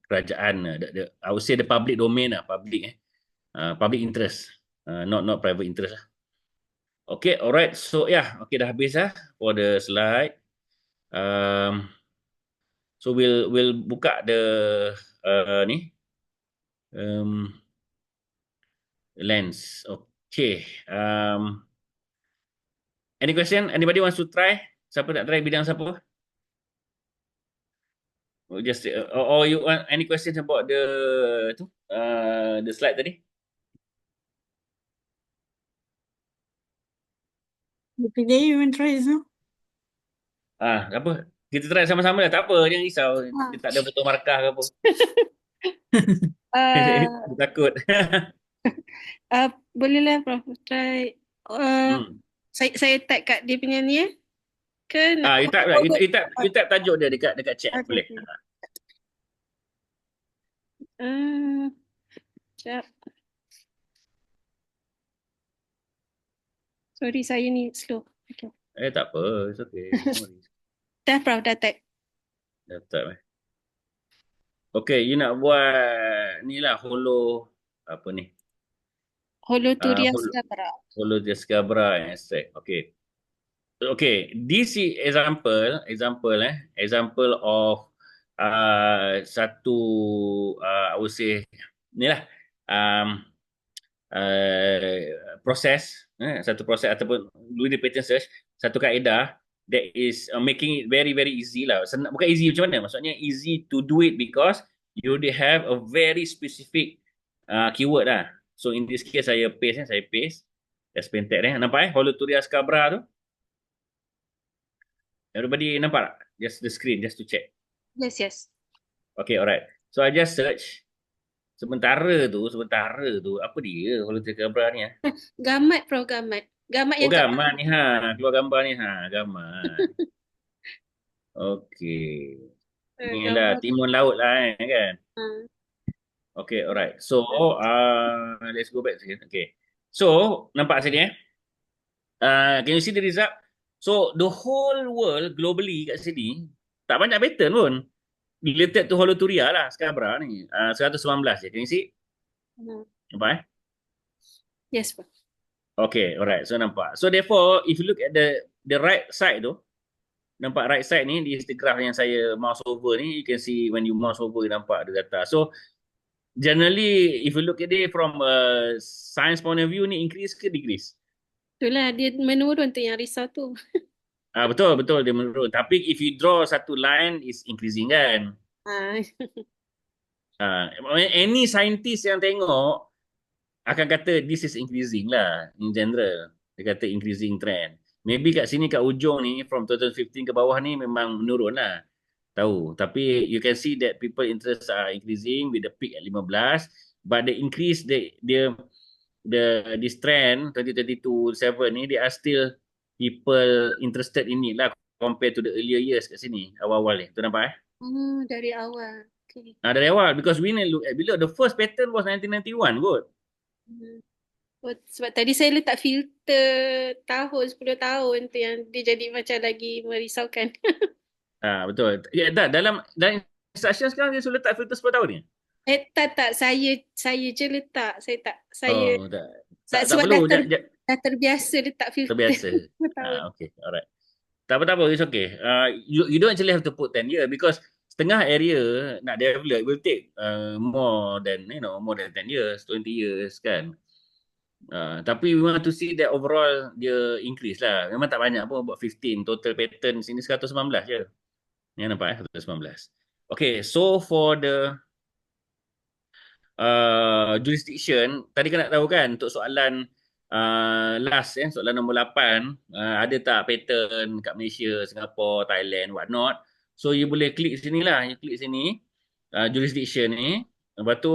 kerajaan. I would say the public domain lah, public interest, not private interest lah. Okay, alright. So okay, dah habis for the slide. So we'll buka the ni lens. Okay. Any question? Anybody wants to try? Siapa nak try bidang siapa? Just or you want any questions about the slide tadi? Today you want to try so? Apa? Kita try sama-sama lah. Tak apa, jangan risau. Dia tak ada foto markah ke apa. Dia takut. Bolehlah Prof try. Saya type kat dia punya ni ke nak You type tajuk dia dekat chat. okay, Boleh. Sekejap. Sorry, saya ni slow. Okay. Tak apa. It's okay. Dah Prof, dah type. Dah type. Okay, you nak buat ni lah apa ni? Holoturia Scabra. Holoturia Scabra extract. Okay, this is example of satu I would say ni lah proses satu proses ataupun doing the pattern search, satu kaedah that is making it very very easy lah. Bukan easy macam mana, maksudnya easy to do it because you already have a very specific keyword lah. So in this case saya paste explain tag nampak Holoturia Scabra tu. Everybody nampak tak? Just the screen, just to check. Yes. Okay, alright. So I just search. Sementara tu apa dia Holoturia Scabra ni Gamat Prof, gamat. Gamat yang gamat ni keluar gambar ni gamat. Okay. Ni lah timun laut lah kan. Okay, alright. So let's go back again. Okay. So nampak sini can you see the result? So the whole world globally kat sini tak banyak pattern pun related to Holoturia lah Scabra ni. 119 je. Can you see? Nampak Yes, Prof. Okay, alright. So nampak. So therefore, if you look at the right side tu, nampak right side ni, di graph yang saya mouse over ni, you can see when you mouse over, nampak ada data. So generally, if you look at it from a science point of view ni, increase ke decrease? Itulah dia menurun tu yang risau tu. Betul dia menurun. Tapi if you draw satu line, is increasing kan? Any scientist yang tengok akan kata this is increasing lah in general. Dia kata increasing trend. Maybe kat sini kat ujung ni from 2015 ke bawah ni memang menurun lah. Tahu. Tapi you can see that people interest are increasing with the peak at 15, but the increase this trend 2022-7 ni, they are still people interested in it lah compared to the earlier years kat sini awal-awal ni. Tu nampak Dari awal. Okay. Dari awal because we look at below the first pattern was 1991 kot. Sebab tadi saya letak filter tahun 10 tahun tu yang dia jadi macam lagi merisaukan. Betul. Dalam instruction sekarang dia sudah letak filter 10 tahun ni. Tak. Saya je letak. Saya tak perlu. dah terbiasa letak filter. Terbiasa. Okay, alright. tak apa, it's okay. You don't actually have to put 10 years because setengah area nak develop will take more than 10 years, 20 years kan. Tapi we want to see that overall dia increase lah. Memang tak banyak pun, about 15 total patents ini 119 je. Yang nampak 119. Okay, so for the jurisdiction, tadi kan nak tahu kan untuk soalan last soalan nombor 8, ada tak patent kat Malaysia, Singapore, Thailand, what not. So you boleh klik sini lah, you klik sini jurisdiction ni, lepas tu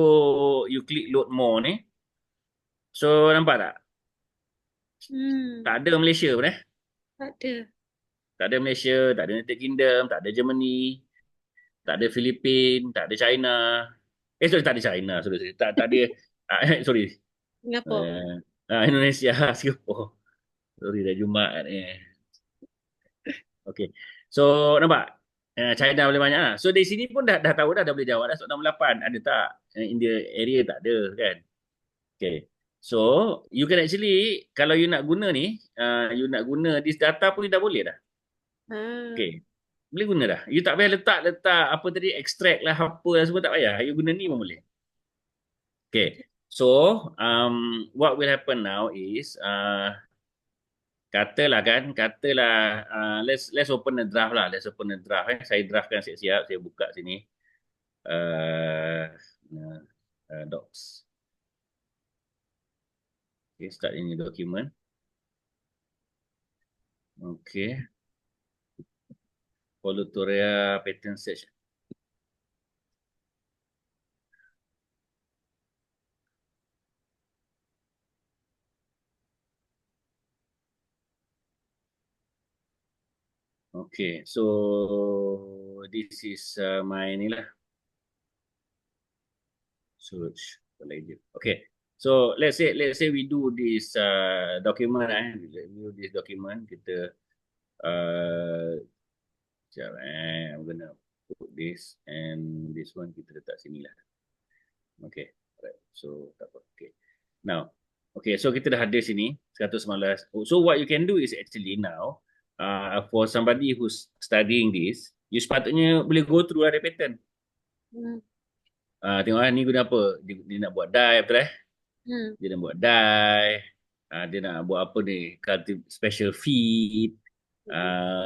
you klik load more ni. So nampak tak? Tak ada Malaysia pun Tak ada. Tak ada Malaysia, tak ada United Kingdom, tak ada Germany, tak ada Filipina, tak ada China. Sorry, tak ada China. Sorry. Tak ada, sorry. Singapore. Indonesia, Singapore. Sorry, dah Jumaat ni. Okay. So, nampak? China boleh banyak lah. So, dari sini pun dah tahu dah boleh jawab dah. Soalan nombor 8, ada tak? In the area tak ada kan? Okay. So, you can actually, kalau you nak guna ni, you nak guna this data pun you dah boleh dah. Okay. Boleh guna dah. You tak payah letak apa tadi, extract lah, apa lah semua tak payah. You guna ni pun boleh. Okay. So, what will happen now is, katalah, let's open the draft lah. Let's open the draft. Saya draftkan siap-siap. Saya buka sini. Docs. Okay, start ini document. Okay. Kulliyyah patent search. Okay, so this is my ni lah. Search. Okay, so let's say we do this document. We do this document. Kita sekejap, I'm gonna put this and this one kita letak sini lah. Okay, right. So tak apa. Okay. Now, okay, so kita dah ada sini 119. So what you can do is actually now, for somebody who's studying this, you sepatutnya boleh go through ada pattern. Tengok ni guna apa? Dia nak buat dye, betul Dia nak buat dye. Dia nak buat apa ni? Special feed,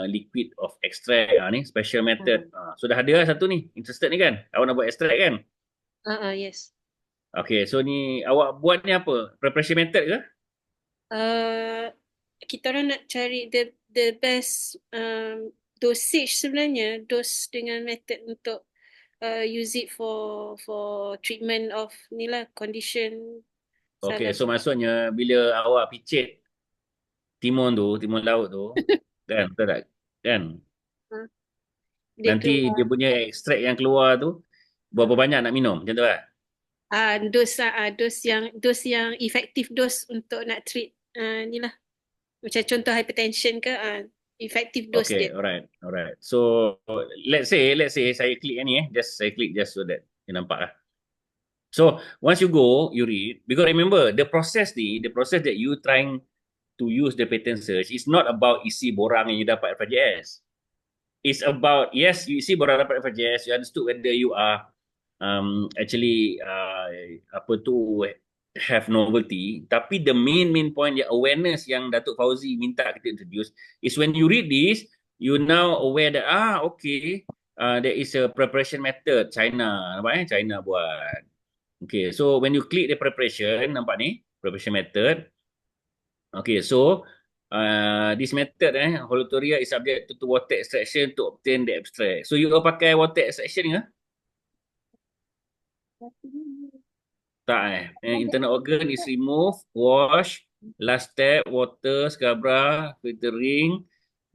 liquid of extract, ni special method. So dah ada lah satu ni. Interested ni kan? Awak nak buat extract kan? Yes. Okay, so ni awak buat ni apa? Preparation method ke? Kita orang nak cari the best dosage sebenarnya, dose dengan method untuk use it for treatment of ni lah condition. Okay, so maksudnya bila awak picit timun laut tu, kan, betul tak? Kan? Nanti dia punya ekstrak yang keluar tu berapa banyak nak minum, macam tu lah? Dos yang efektif dos untuk nak treat ni lah. Macam contoh hypertension ke, efektif dos dia. Okay, alright. So let's say saya klik ni saya klik just so that you nampak lah. So once you go, you read, because remember the process that you trying to use the patent search is not about isi borang yang you dapat FRGS. It's about, yes, you isi borang dapat FRGS, you understood whether you are actually have novelty, tapi the main point, the awareness yang Datuk Fauzi minta kita introduce is when you read this, you now aware that okay, there is a preparation method China, nampak China buat. Okay, so when you click the preparation, nampak ni preparation method. Okay, so this method Kulliyyah is subject to water extraction to obtain the abstract. So you pakai water extraction ke? Tak internal organ is remove, wash, last step, water, scabra, filtering,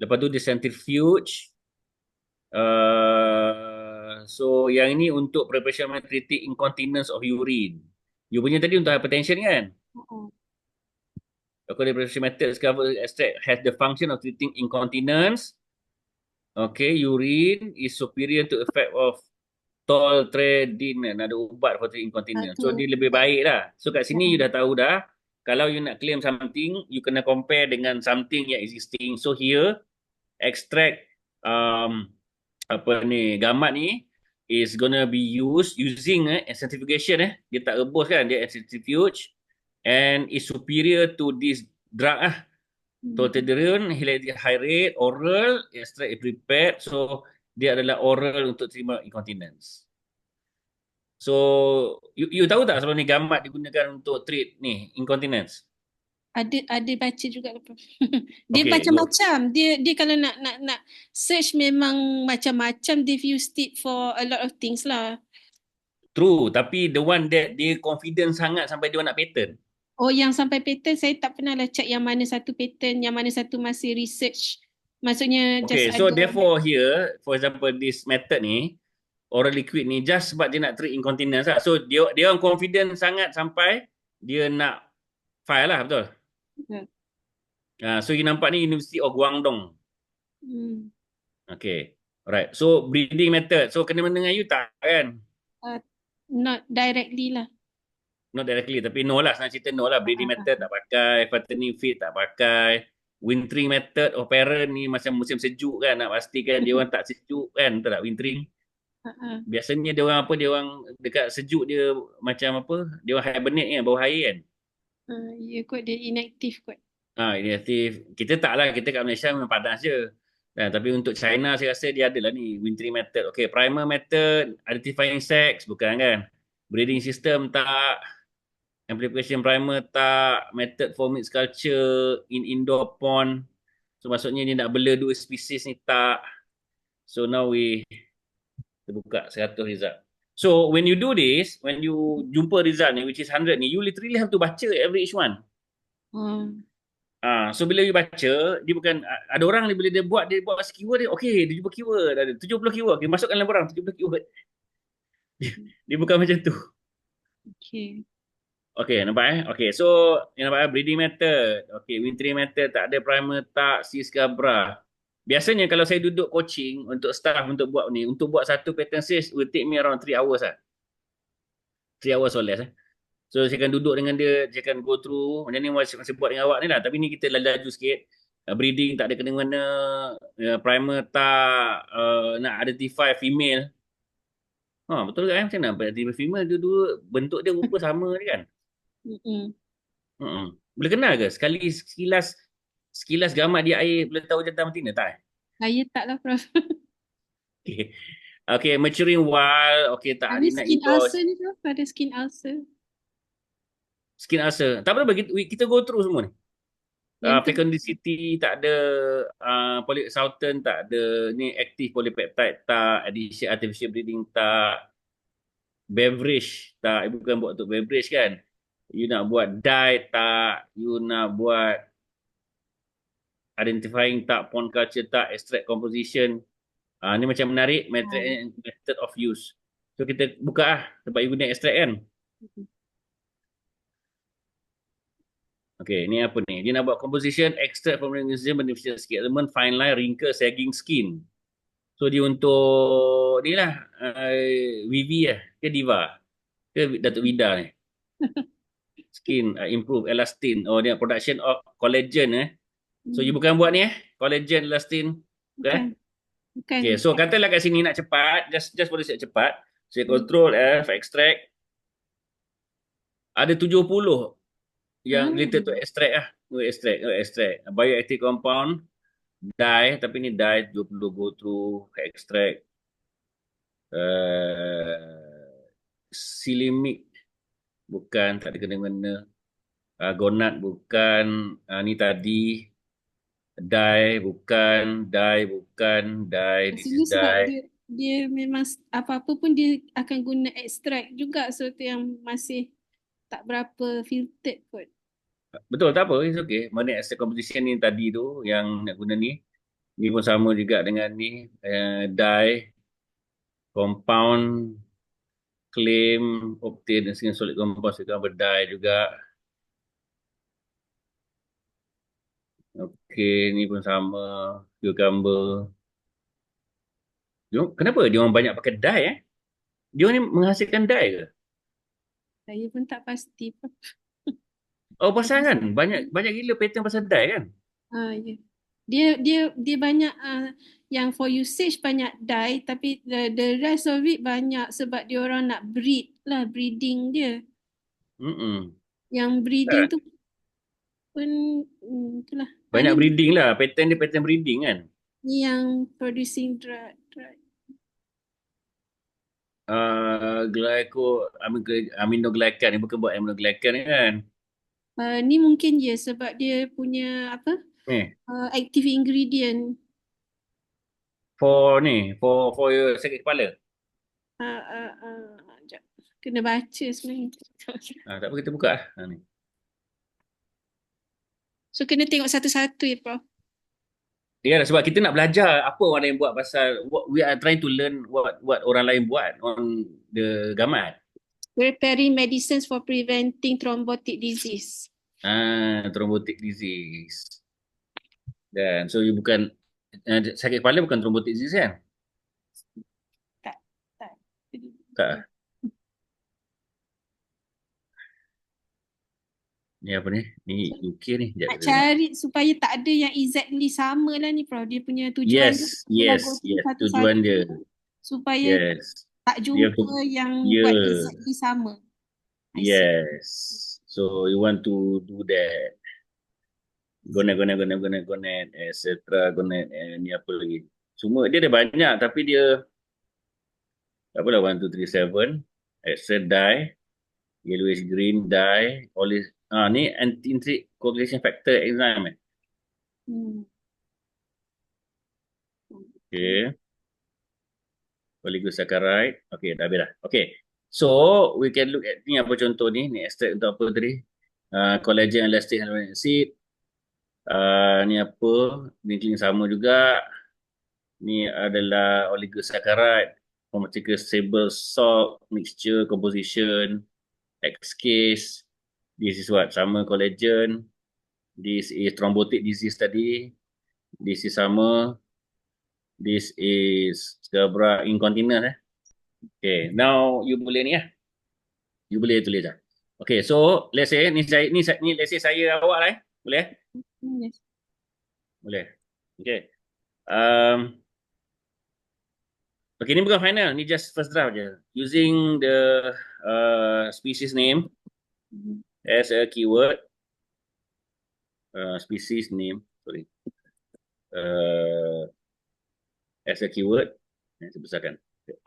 lepas tu centrifuge. So yang ini untuk preparation of treating incontinence of urine. You punya tadi untuk hypertension kan? Okay, the preparation method discover extract has the function of treating incontinence. Okay, urine is superior to effect of toltredin, ada ubat for incontinence. So dia lebih baik lah. So kat sini you dah tahu dah, kalau you nak claim something, you kena compare dengan something yang existing. So here extract apa ni gamat ni is gonna be used using centrifugation dia tak rebus kan, dia centrifuge and is superior to this drug tolterodine, high rate, oral, extract is prepared, so dia adalah oral untuk terima incontinence. So you tahu tak sebelum ni gamat digunakan untuk treat ni incontinence? Ada baca juga lepas. Dia Okay, macam-macam. Dia kalau nak search memang macam-macam. They've used it for a lot of things lah. true, tapi the one that dia confident sangat sampai dia nak patent. Oh, yang sampai patent saya tak pernah lah check yang mana satu patent, yang mana satu masih research. Maksudnya Okay, just so ada. therefore here, for example, this method ni, oral liquid ni, just sebab dia nak treat incontinence lah. So dia orang confident sangat sampai dia nak file lah, betul? So you nampak ni University of Guangdong. Okay, alright. So breeding method, so kena mendengar you tak kan? Not directly lah. Not directly, tapi no lah, senang cerita no lah. Breeding method tak pakai, fattening feed tak pakai, wintering method of parent ni macam musim sejuk kan, nak pastikan dia orang tak sejuk kan, betul tak wintering? Biasanya dia orang dekat sejuk dia macam apa, dia orang hibernate kan, bau air kan. Ya kot, dia inactive kot. Inactive. Kita tak lah, kita kat Malaysia memang panas je. Tapi untuk China saya rasa dia ada lah ni, wintering method. Okay, primer method, identifying sex, bukan kan? Breeding system tak, amplification primer tak, method for mixed culture in indoor pond. So maksudnya dia nak bela dua spesies ni tak. So now kita buka 100 result. So when you do this, when you jumpa result ni which is 100 ni, you literally have to baca every each one. So bila you baca, dia bukan, ada orang ni bila dia buat keyword dia, okay, dia jumpa keyword, ada 70 keyword, okay, masukkan dalam borang 70 keyword. Dia bukan macam tu. Okay, nampak Okay, so yang nampak breeding method, okay, wintering method, tak ada primer tak, cis gabra. Biasanya kalau saya duduk coaching untuk staff untuk buat ni, untuk buat satu pattern cis will take me around 3 hours lah. 3 hours or less So saya akan duduk dengan dia, saya akan go through, macam ni masih buat dengan awak ni lah, tapi ni kita laju sikit. Breeding tak ada kena mana, primer tak, nak identify female. Betul kan? Macam mana identify female, dua-dua bentuk dia rupa sama ni kan? Boleh kenal ke? Sekilas gamat di air boleh tahu jantan betina tak? Saya tak lah, Prof. Okay, maturing wild. Okay, tak ada nak skin indoor. ulcer ni, Prof. Ada skin ulcer. Skin ulcer. Tak apa, kita go through semua ni. Fecundity tak ada, polysultan tak ada, ni active polypeptide tak, addition artificial breeding tak, beverage tak, bukan buat untuk beverage kan. You nak buat dye tak, you nak buat identifying tak, pond culture tak, extract composition. Ni macam menarik, method of use. So kita buka lah, sebab you guna extract kan. Okay, ni apa ni? Dia nak buat composition, extract from organism, beneficial skin element, fine line, wrinkle, sagging skin. So dia untuk ni lah, Vivi lah, ke Diva, ke Datuk Vida ni. Skin, improve, elastin. Dia production of collagen So you bukan buat ni collagen, elastin. Bukan. Okay, so katalah kat sini nak cepat, just boleh siap cepat. Saya control F, extract. Ada 70 yang related to extract lah. Extract. Bioactive compound, dye, tapi ni dye 20 go through, extract. Silimic, bukan, tak ada kena-mena. Gonad, bukan. Ni tadi. Dye, bukan. This is dye. Dia memang apa-apa pun dia akan guna extract juga. So tu yang masih tak berapa filtered kot. Betul, tak apa, it's okay. Mana extract composition ni tadi tu yang nak guna ni. Ni pun sama juga dengan ni. Dye, compound, claim, obtain, skin solid compound, juga berdye juga. Okay, ni pun sama. Cucumber. Kenapa dia orang banyak pakai dye Dia orang ni menghasilkan dye ke? Saya pun tak pasti. Pasal kan? Banyak gila pattern pasal dye kan? Ya. Dia banyak yang for usage banyak die, tapi the rest of it banyak sebab dia orang nak breeding dia. Yang breeding tu pun itulah. Banyak breeding lah. Pattern dia pattern breeding kan. Ni yang producing drug. Aminoglycan ni bukan buat aminoglycan ni kan. Ni mungkin je sebab dia punya apa? Active ingredient. For your sakit kepala. Sekejap. Kena baca sebenarnya. Tak apa, kita buka lah. Ni. So kena tengok satu-satu ya, Prof. Ya, sebab kita nak belajar apa orang lain buat pasal we are trying to learn what orang lain buat on the gamat. Preparing medicines for preventing thrombotic disease. Thrombotic disease. Dan so you bukan sakit kepala bukan thrombotic disease kan? Tak. Ni apa ni? Ni UK ni. Nak cari supaya tak ada yang exactly sama lah ni, Prof. Dia punya tujuan Yes. Tujuan dia. Supaya tak jumpa yang buat exactly sama. Yes. So you want to do that. Gonet, etc. Gonet, ni apa lagi. Semua dia ada banyak tapi dia apa lah 1, 2, 3, 7. Extra dye. Yellowish green dye. Olive. Ni intrinsic coagulation factor enzyme. Okay. Oligosaccharide. Okay, dah habis dah. Okay. So, we can look at ni apa contoh ni. Ni extract untuk apa tadi? Collagen, elastic, hyaluronic acid. Ni apa? Ni sama juga. Ni adalah oligosaccharide. Pharmaceutical stable salt, mixture, composition, excase. This is what? Sama collagen. This is thrombotic disease tadi. This is sama. This is scabra incontinence. Okay, now you boleh ni ya. You boleh tulis dah. Okay, so let's say ni let's say saya awak lah Boleh? Yes. Boleh. Okay. Okay, ni bukan final. Ni just first draft je. Using the species name as a keyword. Species name. Sorry. As a keyword. Saya besarkan. Okay.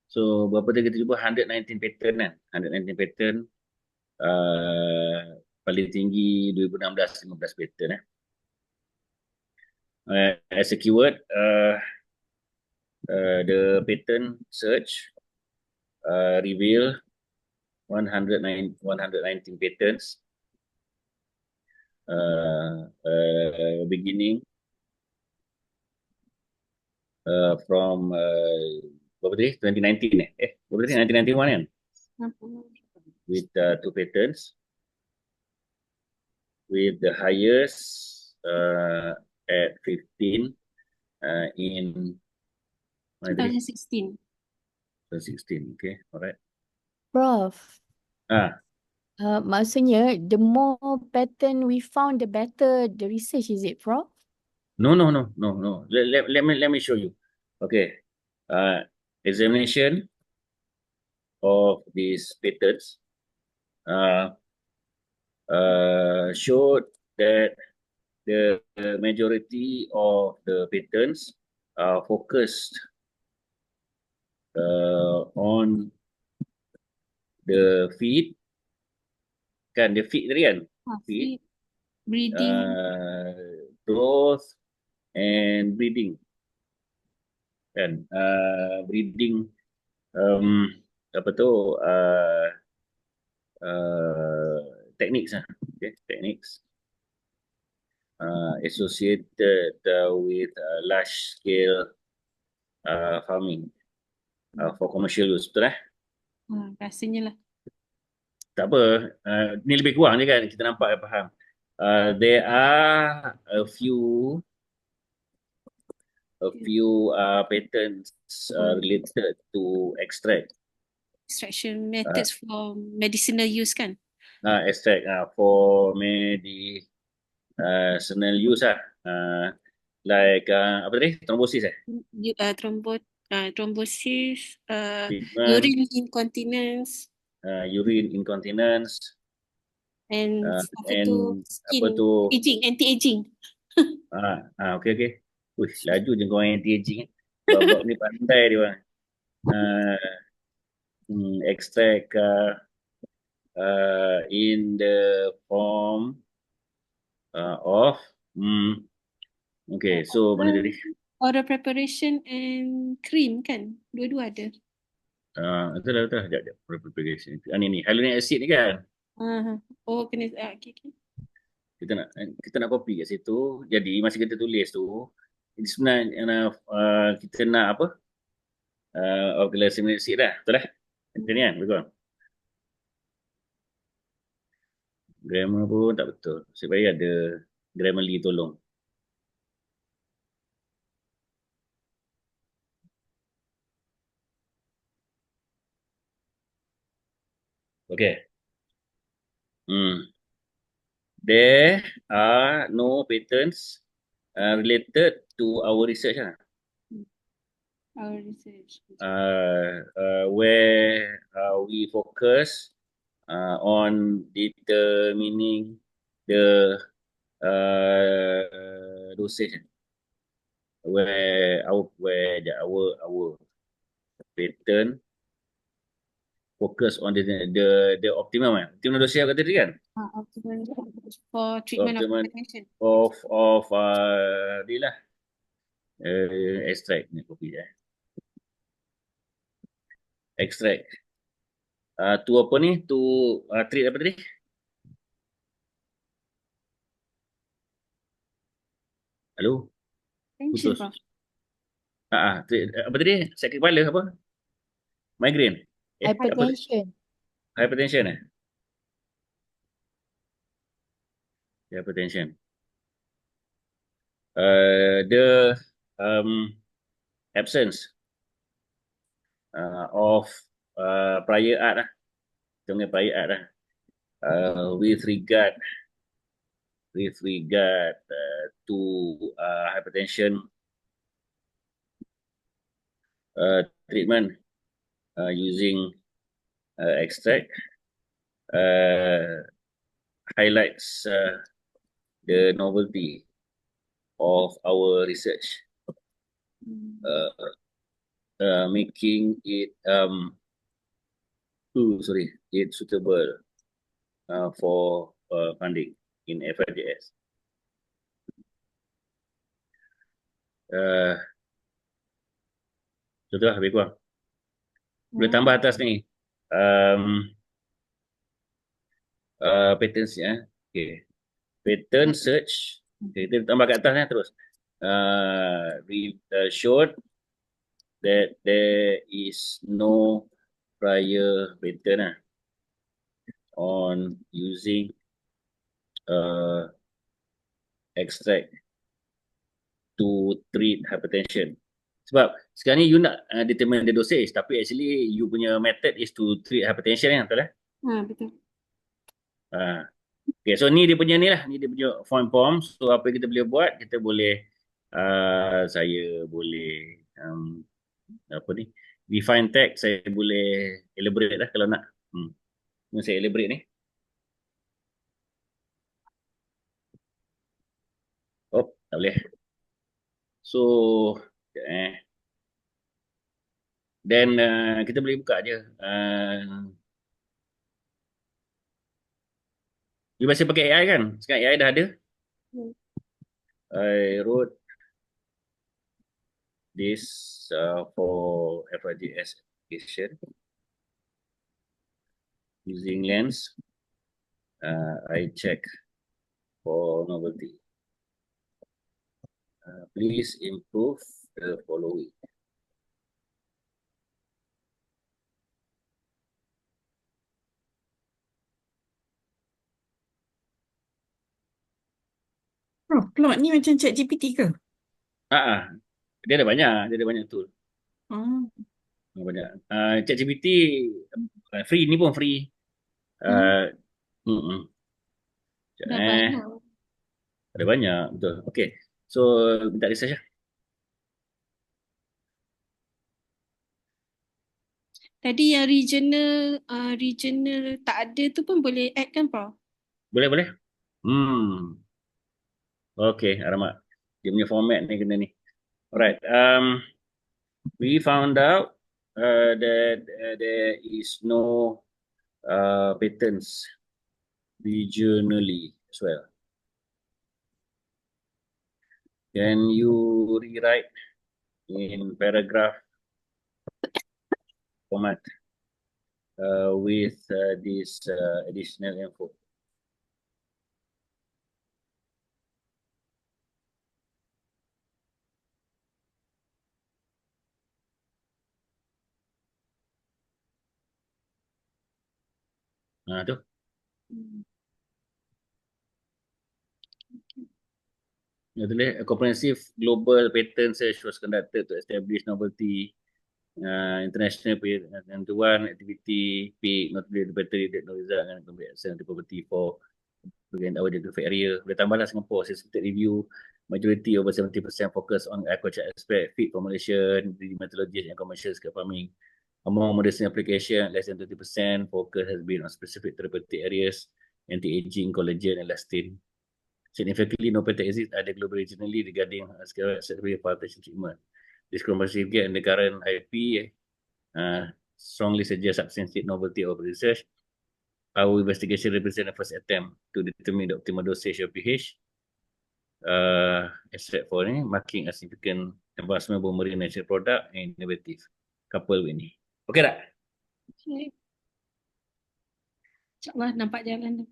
So, berapa tadi kita jumpa? 119 pattern kan? 119 pattern. Paling tinggi 2016, 15 pattern. As a keyword, the pattern search reveal 119 patterns. Beginning from berapa tadi? 2019 berapa tadi? 1991 kan? With 2 patterns. With the highest at 15 in 2016. 2016, okay, alright. Prof. Maksudnya, the more pattern we found, the better the research, is it, Prof? No. Let me show you. Okay. Examination of these patterns showed that the majority of the patterns are focused on the feed. Kan, the feed tadi kan? Feed, breeding. Growth and breeding. Kan, breeding apa tu techniques okay, techniques associated with large scale farming for commercial use, betul Rasanya lah. tak apa, ni lebih kurang je kan, kita nampak faham. There are a few patents related to extraction methods for medicinal use kan? Extract for Senang use lah. Like apa tadi? Thrombosis Thrombosis, treatment, urine incontinence, urine incontinence, and and apa skin tu? anti-aging. Okay. Uish, laju je kau anti-aging. Bab-bab ni pandai dia orang. Extract in the form of okay, so mana tadi? Oral preparation and cream kan? Dua-dua ada. Betul. Sekejap. Preparation. Ni hyaluronic acid ni kan? Oh, kena okay. Kita nak copy kat situ. Jadi masa kita tulis tu, ini sebenarnya kita nak apa? Ocular acid dah. Betul dah? Macam ni kan? Betul. Grammar pun tak betul. Supaya ada Grammarly tolong. Okay. There are no patents related to our research. Our research. Where we focus on determining the dosage. Where our patent focus on the optimum dosage kata tadi kan? Optimum for treatment of hypertension. Of ni lah extract ni kopi extract tu apa ni tu treat apa tadi? Halo? Tension, Putus. Prof. Treat, apa tadi? Sakit kepala apa? Migraine. Hypertension. Hypertension hypertension. The absence of prior art lah. Kita punya prior art lah. With regard to hypertension treatment using extract highlights the novelty of our research, making it suitable for funding in FRGS. Contoh lebih kurang. Boleh tambah atas ni. Patents ya. Okay. Patent search. Okay, kita tambah kat atas terus. We showed that there is no prior patent on using extract to treat hypertension. Sebab sekarang ni you nak determine the dosage, tapi actually you punya method is to treat hypertension kan, betul lah? Betul. Okay, so ni dia punya form. So apa yang kita boleh buat, kita boleh saya boleh define tag, saya boleh elaborate lah kalau nak. Saya elaborate ni. Tak boleh. So then kita boleh buka je. You biasa pakai AI kan? Sekarang AI dah ada. I wrote this for FRGS application using lens. I check for novelty. Please improve the following. Plot ni macam ChatGPT ke? Dia ada banyak tool. Banyak. ChatGPT free, ni pun free. Dah banyak. Ada banyak, betul. Okay. So, minta research lah. Tadi yang regional tak ada tu pun boleh add kan, Prof? Boleh, boleh. Okay, alamak. Dia punya format ni kena ni. Alright. We found out that there is no patents regionally as well. Can you rewrite in paragraph format with this additional info? Tu. A comprehensive global patent search was conducted to establish novelty, international tentuan activity, peak, notably the battery that no result and comparison to property for again our geographic area. Boleh tambahlah Singapore systematic review, majority over 70% focus on agriculture aspect, feed formulation, dermatology and commercial scale farming. Among medicine application, less than 30% focus has been on specific therapeutic areas, anti-aging, collagen, and elastin. Significantly, no patent exists at the global regionally regarding accelerated palpitation treatment. This comprehensive gap in the current IP strongly suggests substantial novelty of research. Our investigation represents the first attempt to determine the optimal dosage of pH, except for ni, marking a significant advancement for marine natural product and innovative couple with ni. Okay tak? Okay. InsyaAllah nampak jalan.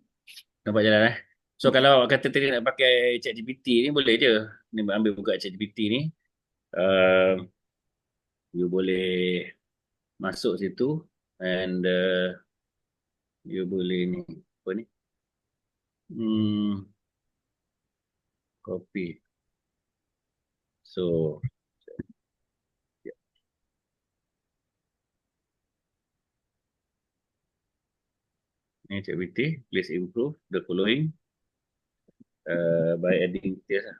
Nampak jalan So kalau kata tadi nak pakai ChatGPT ni boleh je. Ni ambil buka ChatGPT ni. You boleh masuk situ and you boleh ni apa ni? Copy. So ni ChatGPT, please improve the following by adding details lah.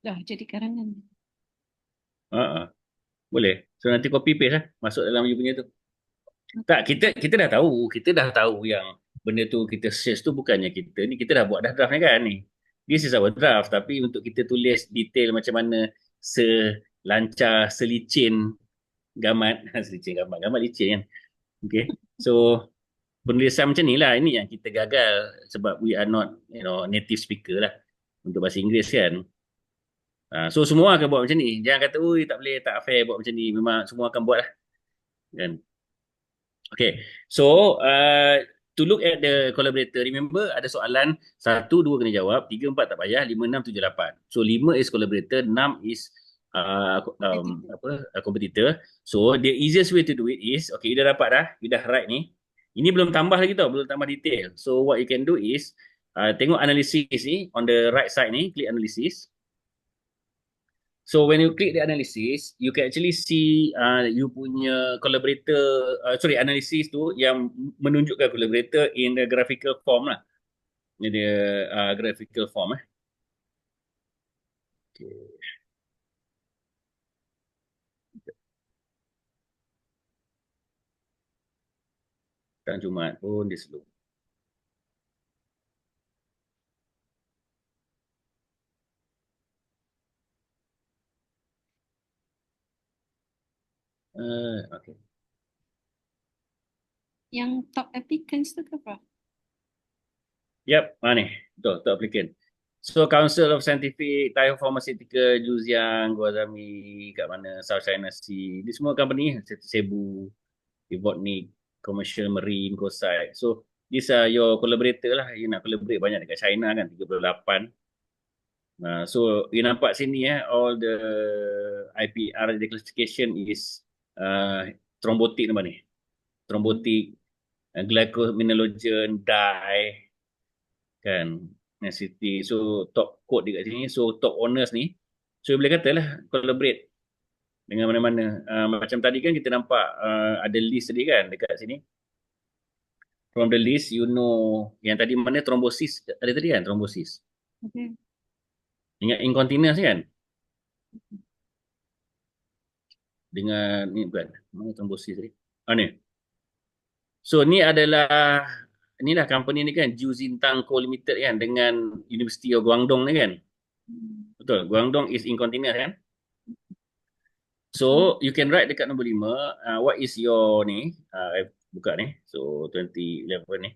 Dah jadi karangan. Boleh. So nanti copy paste lah masuk dalam you punya tu. Tak, kita dah tahu yang benda tu kita search tu bukannya kita dah buat draft ni kan ni. This is our draft tapi untuk kita tulis detail macam mana selancar, selicin gamat, gamat licin kan. Okay. So penulisan macam ni lah, ini yang kita gagal sebab we are not native speaker lah untuk bahasa Inggeris kan. So semua akan buat macam ni. Jangan kata, oi tak boleh, tak fair buat macam ni. Memang semua akan buat lah. Kan? Okay. So, to look at the collaborator, remember ada soalan 1, 2 kena jawab, 3, 4 tak payah, 5, 6, 7, 8. So, 5 is collaborator, 6 is competitor. So, the easiest way to do it is, okay, you dah dapat dah, you dah write ni. Ini belum tambah lagi tau, belum tambah detail. So, what you can do is, tengok analysis ni, on the right side ni, klik analysis. So when you click the analysis, you can actually see you punya collaborator, analysis tu yang menunjukkan collaborator in the graphical form lah. Ini dia graphical form Okay. Dan Jumaat pun dia slow. Okay. Yang top applicants tu ke, Prof? Yep, ni. Betul, top applicant. So Council of Scientific, Taiwan Pharmaceutical, Juziang, Guazami, kat mana, South China Sea. Ini semua company, Cebu, Evodnik, Commercial Marine, Kosai. So these are your collaborator lah. You nak collaborate banyak dekat China kan, 38. So you nampak sini all the IPR declassification is thrombotic nama ni. Thrombotic, glycomineralogen, dye, kan, necessity. So top code dekat sini. So top owners ni So boleh katalah collaborate dengan mana-mana. Macam tadi kan kita nampak ada list tadi kan dekat sini. From the list, you know, yang tadi mana trombosis ada tadi kan, trombosis. Okay. Ingat incontinence kan? Dengan ni bukan, mana trombosis tadi? Ni. So ni adalah inilah company ni kan, Jiuzintang Co Limited kan, dengan University of Guangdong ni kan. Betul, Guangdong is incontinence kan? So you can write dekat nombor 5, what is your ni? Buka ni. So 2011 ni.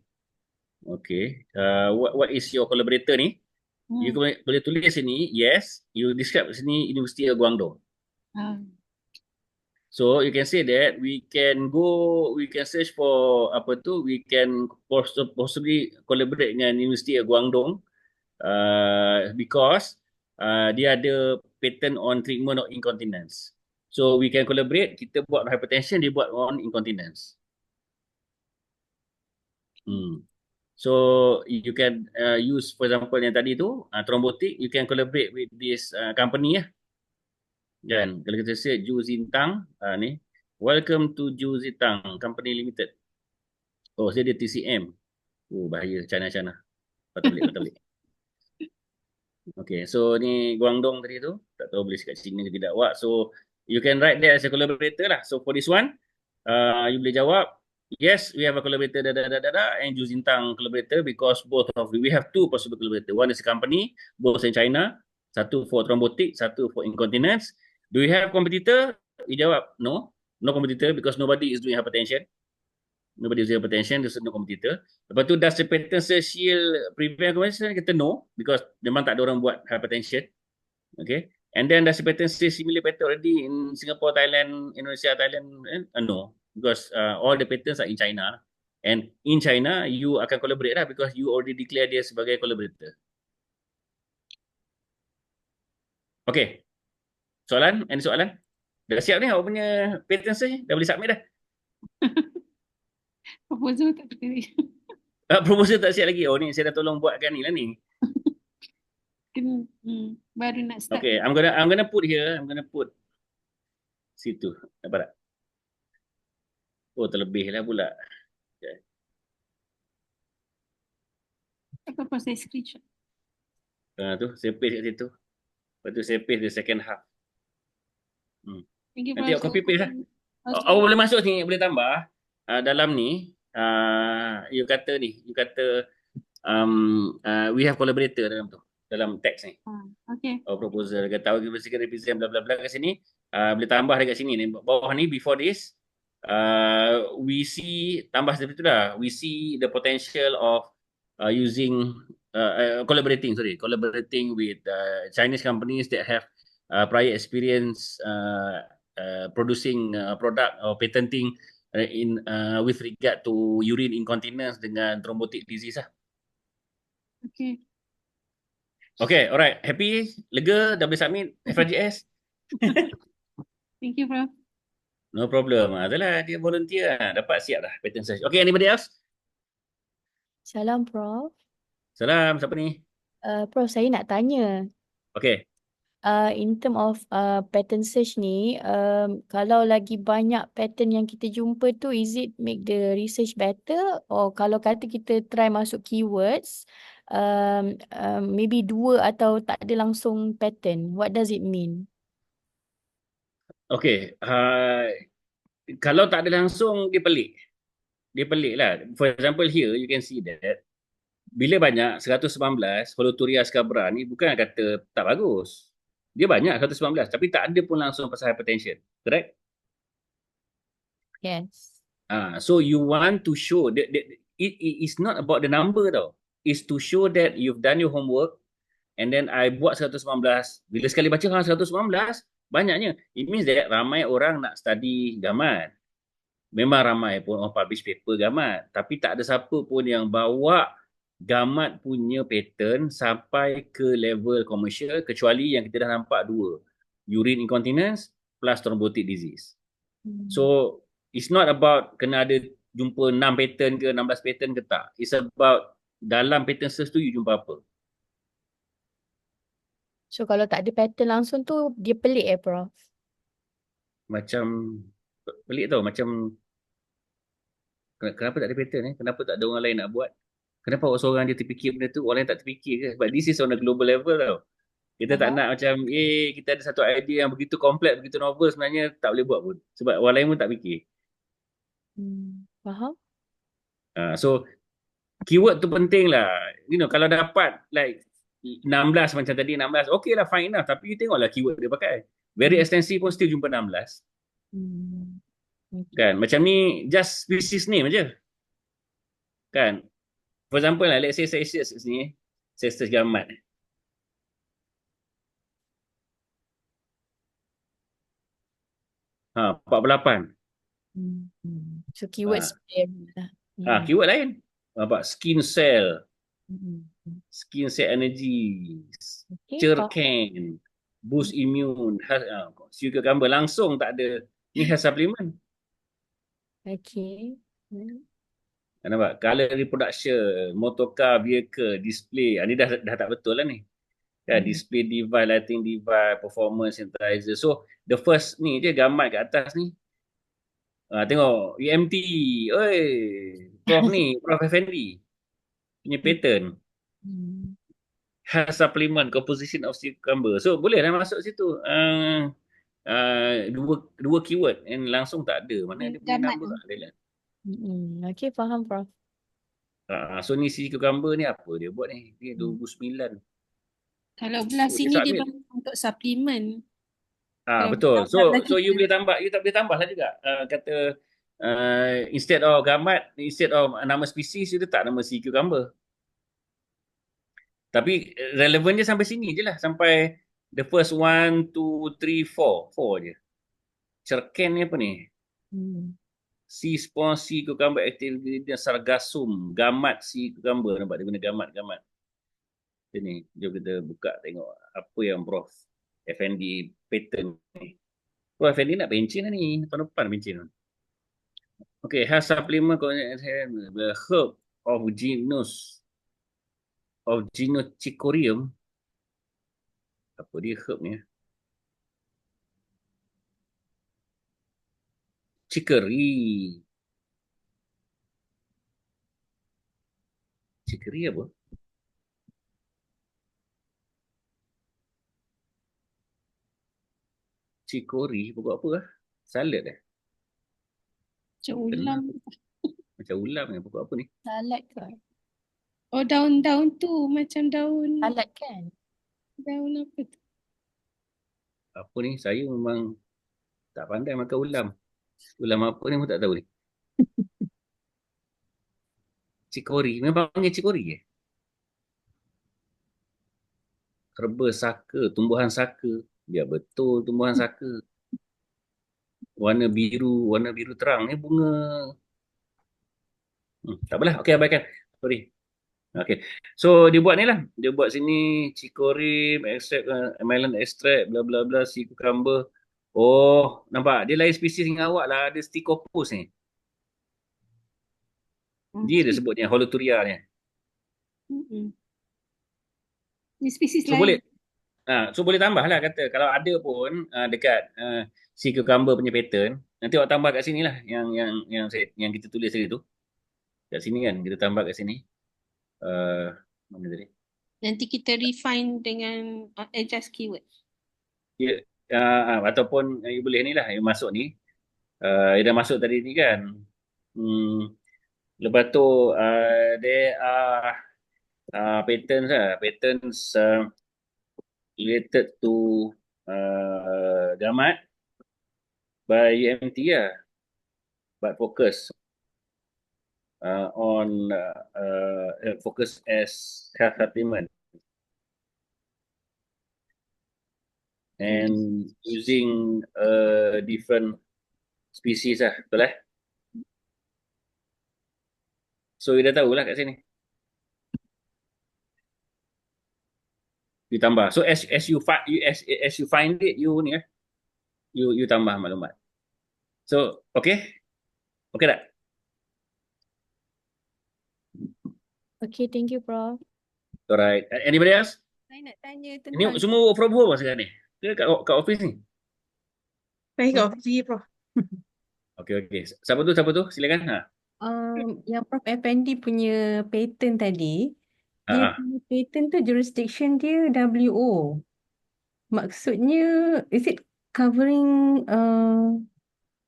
Okay. What is your collaborator ni? You boleh tulis sini, yes, you describe sini University of Guangdong. So you can say that we can search for apa tu, we can possibly collaborate dengan University of Guangdong because dia ada patent on treatment of incontinence. So we can collaborate, kita buat hypertension, dia buat on incontinence. So you can use, for example yang tadi tu thrombotic, you can collaborate with this company ya. Kan kalau kita say Jiuzintang ni, welcome to Jiuzintang Company Limited. Oh saya dia TCM. Oh bahaya, China. Patut balik. Okay, so ni Guangdong tadi tu, tak tahu boleh cakap Cina ke tidak. So you can write there as a collaborator lah. So for this one, you boleh jawab, yes, we have a collaborator and Jiuzintang collaborator because we have two possible collaborator. One is a company, both in China, satu for thrombotic, satu for incontinence. Do we have competitor? You jawab, no competitor because nobody is doing hypertension. There's no competitor. Lepas tu, does the patent shield prevent hypertension? Kita no, because memang tak ada orang buat hypertension. Okay. And then does the patent say similar patent already in Singapore, Thailand, Indonesia, Thailand? No, because all the patents are in China. And in China, you akan collaborate lah because you already declare dia sebagai collaborator. Okay. Soalan? Any soalan? Dah siap ni awak punya patent search? Dah boleh submit dah? Proposal tak terkait. Proposal tak siap lagi. Oh ni saya dah tolong buatkan ni lah ni. Baru nak start. Okay, I'm gonna put here. I'm gonna put situ. Nampak tak? Oh terlebih lah pula. Okay. Apa proses screenshot? Tu saya paste kat situ. Lepas tu saya paste the second half. Nanti awak copy paste lah. Awak boleh masuk sini, boleh tambah. Dalam ni, you kata we have collaborator dalam tu, dalam teks ni. Okay. Proposal, kata awak can represent bla bla bla kat sini. Boleh tambah dekat sini ni. Bawah ni, before this, we see, tambah seperti tu lah. We see the potential of collaborating with Chinese companies that have prior experience producing product or patenting with regard to urine incontinence dengan thrombotic disease lah. Okay. Okay, alright. Happy? Lega? Dah boleh submit FRGS? Thank you, Prof. No problem. Adalah dia volunteer lah. Dapat siap dah patent search. Okay, anybody else? Salam, Prof. Salam, siapa ni? Prof, saya nak tanya. Okay. In term of pattern search ni, kalau lagi banyak pattern yang kita jumpa tu, is it make the research better? Or kalau kata kita try masuk keywords, maybe 2 atau tak ada langsung pattern, what does it mean? Okay. Kalau tak ada langsung, dia pelik. Dia pelik lah. For example here, you can see that bila banyak 119, Holoturia scabra ni bukan kata tak bagus. Dia banyak 119 tapi tak ada pun langsung pasal hypertension. Correct? Yes. So you want to show that it is not about the number tau. It's to show that you've done your homework and then I buat 119. Bila sekali baca 119, banyaknya. It means that ramai orang nak study gamat. Memang ramai pun orang publish paper gamat. Tapi tak ada siapa pun yang bawa gamat punya pattern sampai ke level komersial kecuali yang kita dah nampak 2. Urine incontinence plus thrombotic disease. So it's not about kena ada jumpa 6 pattern ke 16 pattern ke tak. It's about dalam pattern search tu you jumpa apa. So kalau tak ada pattern langsung tu dia pelik Prof? Macam pelik tau, macam kenapa tak ada pattern Kenapa tak ada orang lain nak buat? Kenapa awak seorang je terfikir benda tu, orang lain tak terfikir ke? But this is on a global level tau. Kita tak Faham? nak macam, kita ada satu idea yang begitu kompleks, begitu novel, sebenarnya tak boleh buat pun. Sebab orang lain pun tak fikir. Faham? So, keyword tu penting lah. Kalau dapat like 16 macam tadi, 16, okay lah, fine lah. Tapi you tengoklah keyword dia pakai. Very extensive pun still jumpa 16. Okay. Kan? Macam ni, just species name je. Kan? For example lah, let's say saya search ni, saya search gamat. Ha, 48. So keyword Ah. spam lah. Keyword lain. Nampak? Skin cell, Hmm. skin cell energy, Okay, faham. cercan, boost immune, sugar gambar. Langsung tak ada. Ni health supplement. Okay. Nampak? Color reproduction, motorcar, vehicle, display. Ni dah tak betul lah ni. Display device, lighting device, performance synthesizer. So, the first ni je gamat kat atas ni. Tengok UMT. Oi, Prof ni, Prof Effendi punya pattern. Health supplement, composition of cucumber. So, boleh dah masuk situ. Dua keyword and langsung tak ada. Mana dia punya Gamat number tu. tak ada lah. Okay, faham Prof. So, ni si cucumber ni apa dia buat ni? Dia 29. Kalau belah Oh, dia sini dia submit. bagi untuk suplemen. Kalau Betul. belah So you kita. boleh tambah, you tak boleh tambah lah juga. Kata instead of gamat, instead of nama spesies, you letak nama si cucumber. Tapi relevan je sampai sini je lah. Sampai the first 1, 2, 3, 4. 4 je. Cercan ni apa ni? Si spawn, si cucumber active ingredient, sargassum, gamat si cucumber. Nampak dia guna gamat. Sini, jom kita buka tengok apa yang Prof Effendi pattern ni. Prof Effendi nak pencin lah ni. Tahun depan pencin. Okay, health supplement the herb of genus Chicory. Apa dia herb ni? Chicory apa? Chicory pokok apa lah? Salad Macam ulam. Macam ulam ni, pokok apa ni? Salad ke? Oh, daun-daun tu macam daun. Salad kan? Daun apa tu? Apa ni? Saya memang tak pandai makan ulam. Ulam apa ni pun tak tahu ni. Chicory. Memang panggil chicory ke? Herba saka, tumbuhan saka. Biar betul tumbuhan saka. Warna biru terang ni bunga. Tak apalah. Okey, abaikan. Sorry. Okay. So dia buat ni lah. Dia buat sini chicory, extract, melon extract, bla bla bla, si cucumber. Oh, nampak? Dia lain spesies dengan awak lah. Ada Stichopus ni. Dia sebutnya Holoturia ni. Ni spesies So lain. boleh. So boleh tambah lah kata. Kalau ada pun dekat si cucumber punya pattern, nanti awak tambah kat sini lah yang kita tulis tadi tu. Kat sini kan, kita tambah kat sini. Mana tadi? Nanti kita refine dengan adjust keyword. Ya, ataupun you boleh ni lah, you masuk ni. You dah masuk tadi ni kan. Lepas tu, there are patterns lah. Patterns related to gamat by UMT lah. But focus on focus as health supplement. And using different species lah, betul lah. So, you dah tahu lah kat sini. You tambah. So, as you find it, you ni you tambah maklumat. So, okay? Okay tak? Okay, thank you Prof. Alright. Anybody else? Saya nak tanya Ini tentang semua work from home sekarang ni? Ke kat office ni? Saya kat office lagi, Prof. Okey. Siapa tu? Silakan. yang Prof Effendi punya patent tadi, dia Ah. punya patent tu jurisdiction dia WO. Maksudnya, is it covering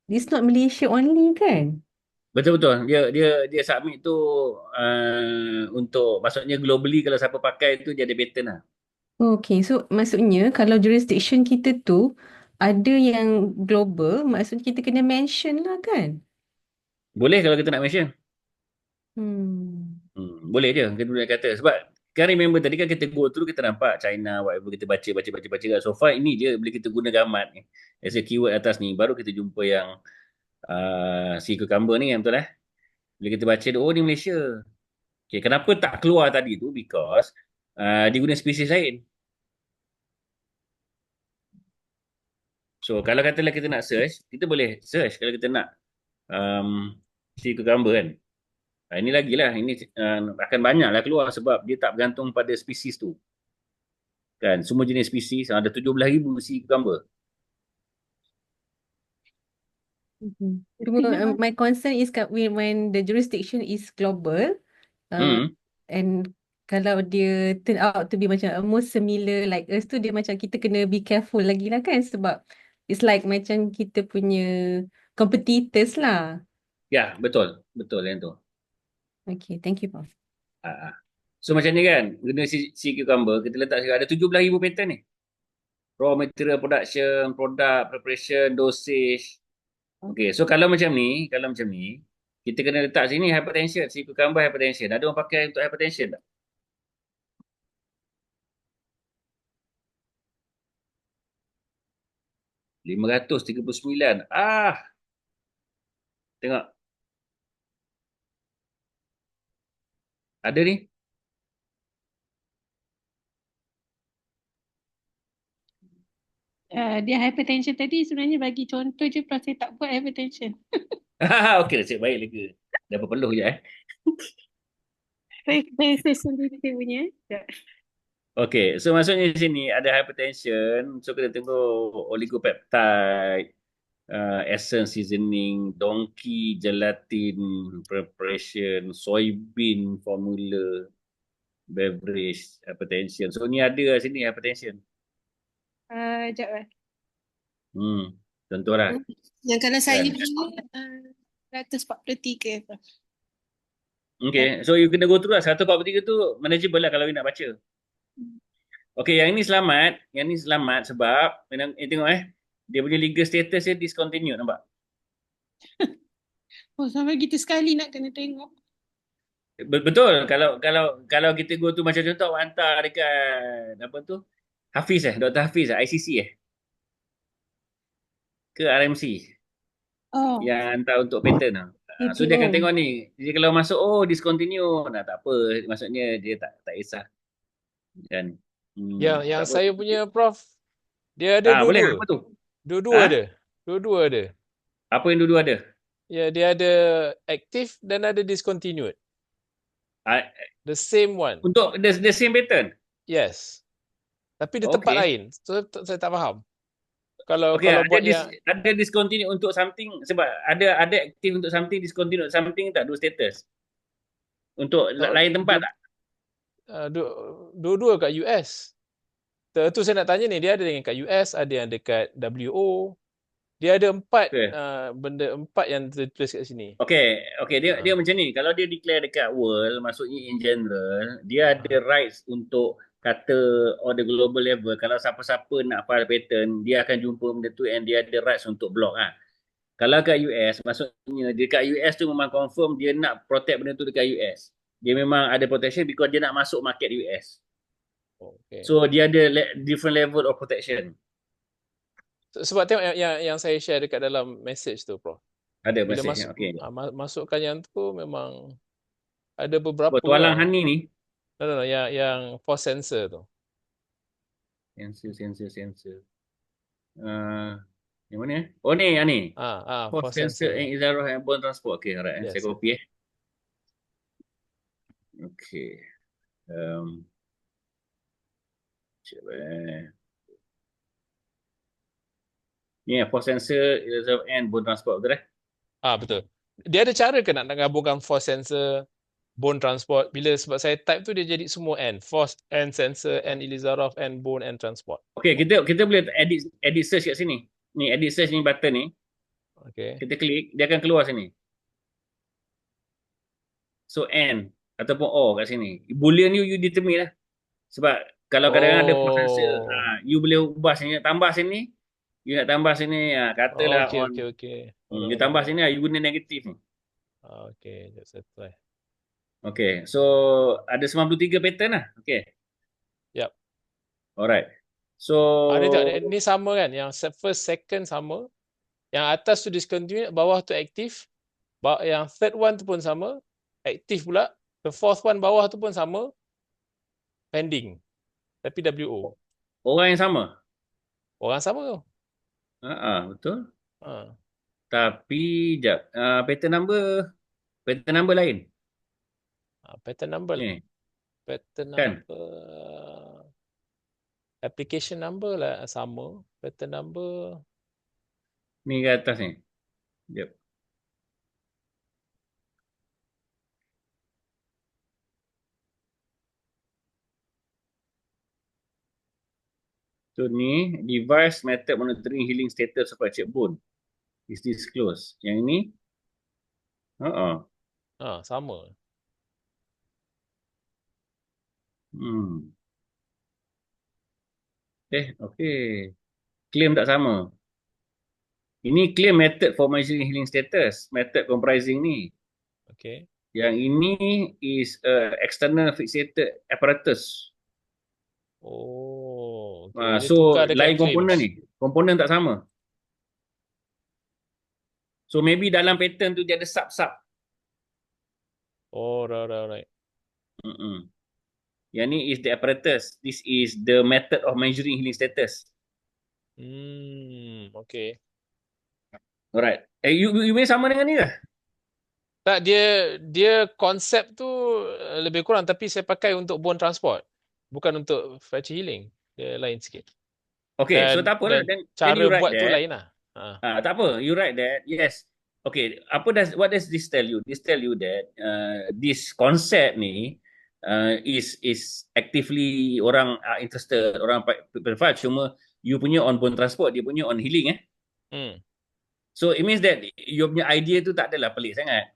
it's not Malaysia only kan? Betul. Dia submit tu untuk maksudnya globally kalau siapa pakai tu dia ada patent lah. Okay, so maksudnya kalau jurisdiction kita tu ada yang global, maksudnya kita kena mention lah kan? Boleh kalau kita nak mention. Hmm. Boleh je kita boleh kata sebab kan remember tadi kan kita go through kita nampak China whatever kita baca kan. So far ini je boleh kita guna gamat ni as a keyword atas ni baru kita jumpa yang si cucumber ni yang betul bila kita baca oh ni Malaysia. Okay, kenapa tak keluar tadi tu because dia guna spesies lain. So kalau katalah kita nak search kita boleh search kalau kita nak si cucumber kan. Ini lagi lah, ini akan banyak lah keluar sebab dia tak bergantung pada spesies tu. Kan, semua jenis spesies, ada 17,000 si cucumber. Cuma my concern is when the jurisdiction is global, and kalau dia turn out to be macam almost similar like us tu, dia macam kita kena be careful lagi lah kan, sebab it's like macam kita punya competitors lah. Ya, betul yang tu. Okay, thank you, Prof. So macam ni kan, guna si cucumber, kita letak ada 17,000 patent ni. Raw material production, product preparation, dosage. Okay, so kalau macam ni, kita kena letak sini hypertension, si cucumber hypertension. Ada orang pakai untuk hypertension tak? $539. Tengok. Ada ni. Dia hypertension tadi sebenarnya bagi contoh je, Prof, saya tak buat hypertension. Okey, nasib baik lega. Dah berpeluh je Saya sendiri saya punya. Okey, so maksudnya di sini ada hypertension, so kita tengok oligopeptide, essence seasoning, donkey gelatin preparation, soybean formula, beverage hypertension. So ni ada kat sini hypertension. Sekejap lah. Contohlah. Yang kalau saya punya 143, Prof. Okay, so you kena go through lah. 143 tu manageable lah kalau you nak baca. Okay, yang ni selamat. Sebab tengok dia punya legal status dia discontinued, nampak? Oh, sampai gitu sekali nak kena tengok. Betul. Kalau kita go tu macam contoh awak hantar dekat apa tu? Hafiz Dr. Hafiz ICC ke RMC. Oh. Yang hantar untuk patent lah. So dia akan tengok ni. Jadi kalau masuk discontinue. Tak apa. Maksudnya dia tak kisah. Kan? Yang saya punya Prof, dia ada dua-dua. Boleh apa tu? Dua-dua ada. Dua-dua ada. Apa yang dua-dua ada? Ya, dia ada active dan ada discontinued. The same one. Untuk the same pattern? Yes. Tapi di tempat lain. So, saya tak faham. Kalau buat ada discontinue untuk something sebab ada active untuk something, discontinue something tak? Dua status. Untuk lain tempat tak? Dua-dua kat US. Tu saya nak tanya ni, dia ada yang kat US, ada yang dekat WO. Dia ada benda empat yang tertulis kat sini. Okay, dia macam ni. Kalau dia declare dekat world, maksudnya in general, dia ada rights untuk kata on the global level, kalau siapa-siapa nak file patent, dia akan jumpa benda tu and dia ada rights untuk block Kalau kat US, maksudnya dekat US tu memang confirm dia nak protect benda tu dekat US. Dia memang ada protection because dia nak masuk market US. So dia ada different level of protection. Sebab tengok yang saya share dekat dalam message tu, Prof. Ada bila message. Masukkan yang tu memang ada beberapa. Tualang honey ni. No, yang force sensor tu. Sensor. Yang mana? Oh ni. Force sensor and Izaro airborne transport. Okay, alright. Yes. Saya copy Okay. Sekejap, Ni force sensor, reserve and bone transport, betul Betul. Dia ada cara ke nak gabungkan force sensor, bone transport? Sebab saya type tu dia jadi semua N. Force, N sensor, N Elizarov, N bone, N transport. Okay, kita boleh edit search kat sini. Ni edit search ni button ni. Okay. Kita klik, dia akan keluar sini. So N ataupun O kat sini. Boolean you determine lah. Sebab kalau kadang-kadang ada force sensor, you boleh ubah sini, tambah sini. You nak tambah sini, katalah Okay, on. okay. You tambah sini, you guna negatif ni. Okay, that's it. Okay, so ada 93 pattern lah. Okay. Yep. Alright. So, Ni sama kan? Yang first, second sama. Yang atas tu discontinued, bawah tu aktif. Yang third one tu pun sama. Aktif pula. The fourth one bawah tu pun sama. Pending. Tapi WO. orang yang sama. Orang sama tu. Betul. Ha. Tapi, jap. Pattern number lain. Pattern number. Ni. Pattern Kan? number. Application number lah sama. Pattern number. Ni ke atas ni. Jap. So ni, device method monitoring healing status of fractured bone is disclosed. Yang ini, Sama. Okay. Claim tak sama. Ini claim method for measuring healing status. Method comprising ni. Okay. Yang ini is external fixated apparatus. Oh. Okay. Dia So, tukar dekat lain claims. komponen ni. Komponen tak sama. So, maybe dalam pattern tu dia ada sub-sub. Oh, right. Yang ni is the apparatus. This is the method of measuring healing status. Okay. Alright. You punya sama dengan ni ke? Tak, dia konsep tu lebih kurang, tapi saya pakai untuk bone transport. Bukan untuk fracture healing. Dia lain sikit. Okay, so tak apalah. Dan Then cara you write buat tu that. lain lah. Tak apa, you write that. Yes. Okay, what does this tell you? This tell you that this concept ni is actively orang are interested, orang prefer, cuma you punya on bone transport, dia punya on healing So it means that your punya idea tu tak adalah pelik sangat.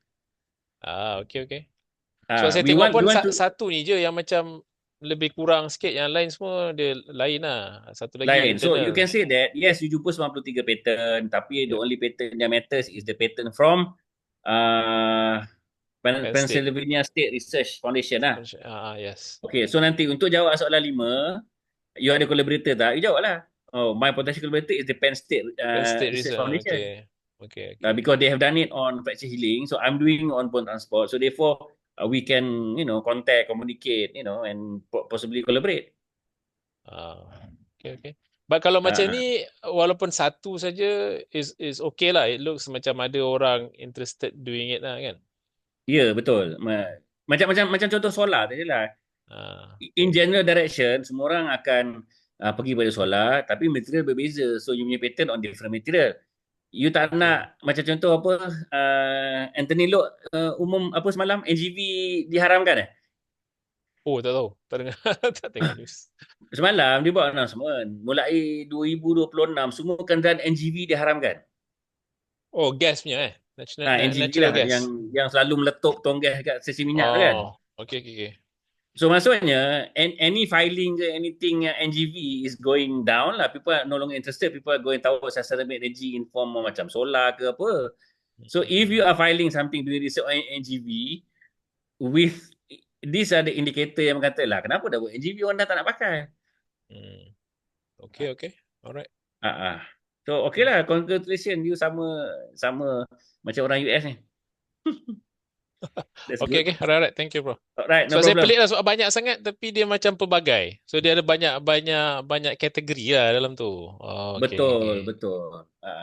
Okay. So saya tengok pun satu ni je yang macam lebih kurang sikit, yang lain semua dia lain lah. Satu lagi lain. So internal. you can say that yes, you jumpa 93 pattern, tapi the only pattern yang matters is the pattern from Pennsylvania State Research Foundation lah. Yes. Okay, so nanti untuk jawab soalan 5, you ada collaborator tak? You jawab lah. Oh, my potential collaborator is the Penn State, Research Foundation. Okay. Because they have done it on fracture healing, so I'm doing on bone transport. So therefore, we can, contact, communicate, and possibly collaborate. Okay. But kalau macam ni, walaupun satu saja is okay lah. It looks macam ada orang interested doing it lah kan? Ya, betul. Macam contoh solar tadi lah. In general direction, semua orang akan pergi pada solar, tapi material berbeza. So you punya pattern on different material. You tak nak macam contoh apa Anthony Loke umum apa semalam NGV diharamkan Oh, tak tahu. Tak dengar. Tak tengok news. Semalam dia buat announcement mulai 2026 semua kenderaan NGV diharamkan. Oh, gas punya NGV natural lah gas. yang selalu meletup tong gas kat stesen minyak tu kan. Okay. So maksudnya any filing ke anything yang NGV is going down lah, people are no longer interested, people are going towards sustainable energy in form of macam solar ke apa. So if you are filing something doing research on NGV with these are the indicator yang kata lah kenapa dah buat NGV orang dah tak nak pakai. Okay. Alright. So okay lah, congratulations, you sama macam orang US ni. Okay. Alright. Thank you, bro. Alright, no so problem. saya pelik lah sebab banyak sangat tapi dia macam pelbagai. So dia ada banyak kategori lah dalam tu. Betul.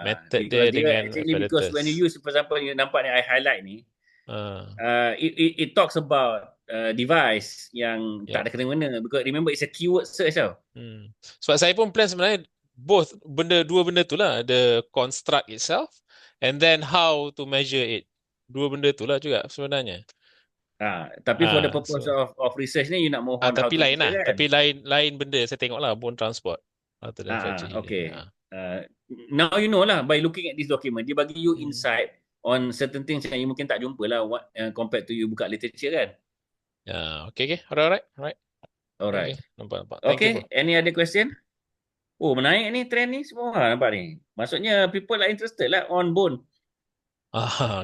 Method dia dengan because when you use, for example, you nampak ni I highlight ni, it talks about device yang Ya. tak ada kena-mengena. Because remember it's a keyword search tau. Sebab saya pun plan sebenarnya dua benda tu lah. The construct itself and then how to measure it. Dua benda tu lah juga sebenarnya. Tapi for the purpose So of research ni, you nak mohon how tapi to lain measure lah. kan? Tapi lain benda saya tengok lah bone transport rather than fracture healing. Okay. Now you know lah, by looking at this document, dia bagi you insight on certain things yang you mungkin tak jumpa lah compared to you buka literature kan? Okay. Alright. Alright. Okay. Nampak. Thank you, bro. Any other question? Oh, menaik ni trend ni semua nampak ni. Maksudnya people are interested lah on bone.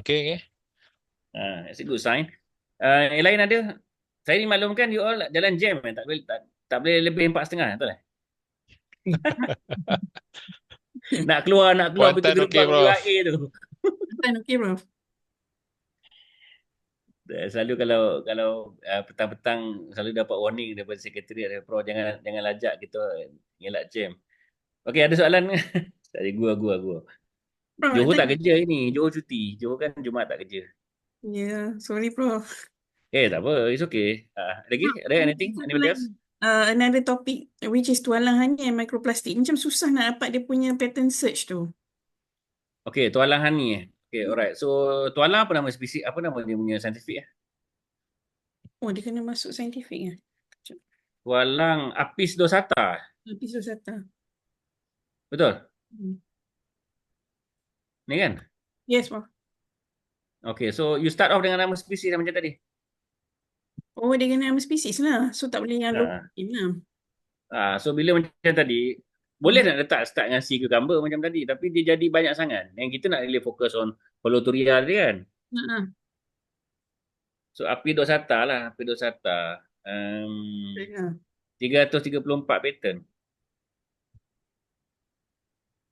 Okay. It's a good sign. Yang lain ada? Saya ni maklumkan you all jalan jam tak boleh lebih 4.5 betul tak? Nak keluar Kuantan pintu okay, gerbang bro. UIA tu. Okay, bro. Selalu kalau petang-petang selalu dapat warning daripada sekretariat, Prof jangan lajak kita ngelak jam. Okey, ada soalan? Tak ada, gua. Prof, Johor tak kerja ini, Johor cuti. Johor kan Jumaat tak kerja. Yeah, sorry, Prof. Tak apa, it's okay. Lagi? Ada anything? Anybody else? Another topic which is tualang hani and microplastic. Macam susah nak dapat dia punya pattern search tu. Okey, tualang hani. Okay, alright. So, tualang apa nama spesies? Apa nama dia punya scientific? Oh, dia kena masuk scientific ya. Tualang Apis dorsata. Apis dorsata. Betul? Ni kan? Yes, Prof. Okay, so you start off dengan nama spesies macam tadi. Oh, dia kena nama spesies lah. So, tak boleh yang lokal lah. So bila macam tadi, boleh nak letak start dengan C cucumber macam tadi, tapi dia jadi banyak sangat. Yang kita nak really fokus on holoturia dia kan. So Apis dorsata lah, Apis dorsata. 334 pattern.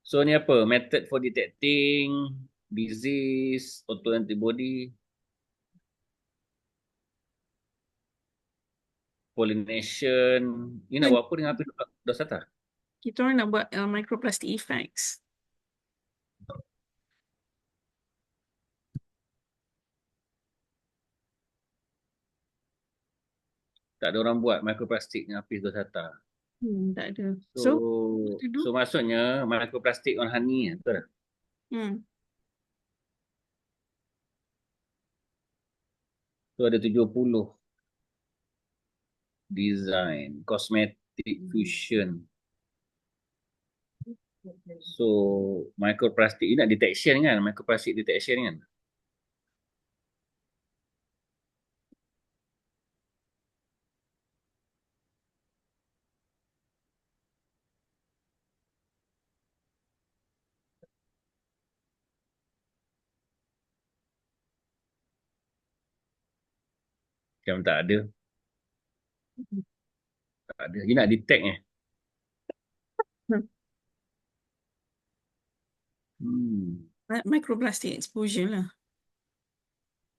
So ni apa? Method for detecting disease, autoantibody, pollination. Ni nak buat apa dengan Apis dorsata? Kita orang nak buat microplastic effects. Tak ada orang buat microplastic dengan Apis dorsata. Tak ada. So maksudnya microplastic on honey, betul tak? So ada 70 design, cosmetic fusion. So microplastic ini nak detection kan, microplastic detection kan. Macam tak ada. Tak ada. Dia nak detect ni. Microplastic exposure lah.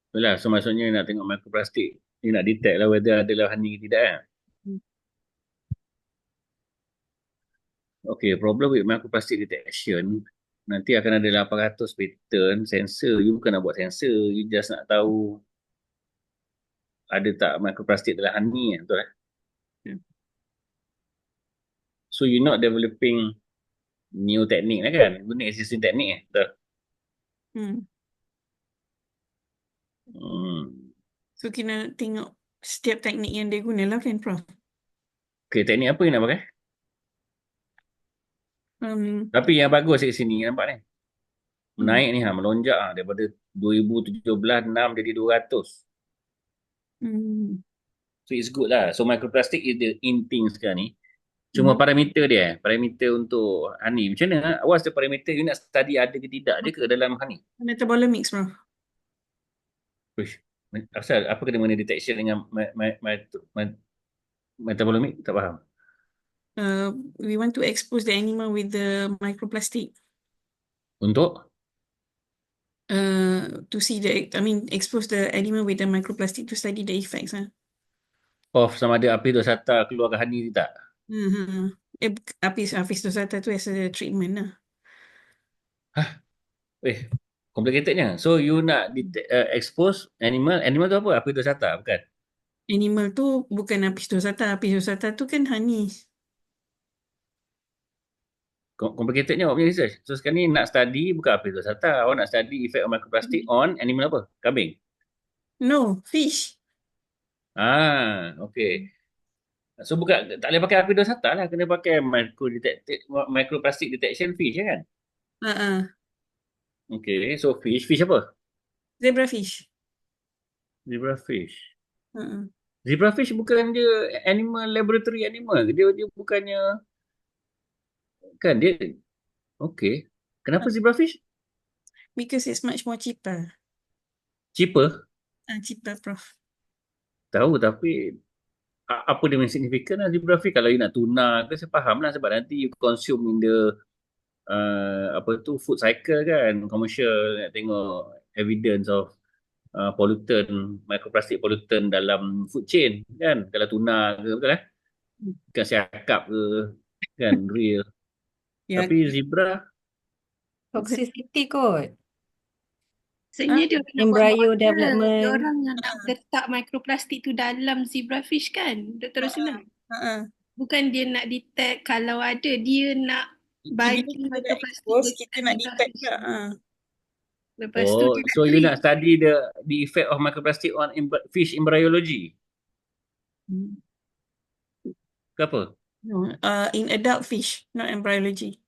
Betul lah. So maksudnya nak tengok microplastic. Dia nak detect lah whether ada lah honey ke tidak kan. Okay, problem with microplastic detection, nanti akan ada 800 pattern sensor. You bukan nak buat sensor. You just nak tahu ada tak microplastic dalam honey kan. Betul lah. So you're not developing new technique lah kan. Guna existing technique betul. So kena tengok setiap teknik yang dia guna lah kan, Prof? Okay, teknik apa yang nak pakai? Tapi yang bagus kat sini, nampak ni? Menaik ni, melonjak daripada 2017 6 jadi 200. So it's good lah. So microplastic is the in thing sekarang ni. Cuma parameter dia, parameter untuk honey. Macam mana? What's the parameter you nak study ada ke tidak je ke dalam honey? Metabolomics, Prof. Asal apa kena mengenai detection dengan metabolomic? Tak faham. We want to expose the animal with the microplastic. Untuk? To see expose the animal with the microplastic to study the effects. Sama ada Apis dorsata keluar ke honey ke tak? Apis dorsata tu as a treatment lah. Complicatednya. So you nak expose animal tu apa? Apis dorsata bukan? Animal tu bukan apis dorsata. Apis dorsata tu kan honey. Complicatednya awak punya research. So sekarang ni nak study bukan apa itu sata. Awak nak study effect of microplastic on animal apa? Kambing. No, fish. Okay. So bukan tak boleh pakai api sata lah, kena pakai microplastic detection fish ya kan? Uh-uh. Okay, so fish apa? Zebra fish. Zebra fish. Uh-uh. Zebra fish bukan dia animal laboratory animal. Dia bukannya kan dia okay. Kenapa zebra fish? Because it's much more cheaper. Cheaper? Cheaper, Prof. Tahu tapi apa dia punya signifikan lah zebra fish. Kalau you nak tuna ke saya faham lah sebab nanti you consume in the apa tu food cycle kan, commercial, nak tengok evidence of microplastic pollutant dalam food chain kan, kalau tuna ke betul bukan siakap ke kan, real. Ya, Tapi zebra Toxicity kot. Sebenarnya dia orang nak buat Embryo model. Dia development. orang yang nak letak mikroplastik tu dalam zebra fish kan, Dr. Rosina? Bukan dia nak detect kalau ada, dia nak bagi kita dah mikroplastik expose, dekat kita nak zebra detect fish. juga. Lepas tu dia nak so you treat. nak study the effect of microplastic on fish embryology ke apa? No, in adult fish, not embryology.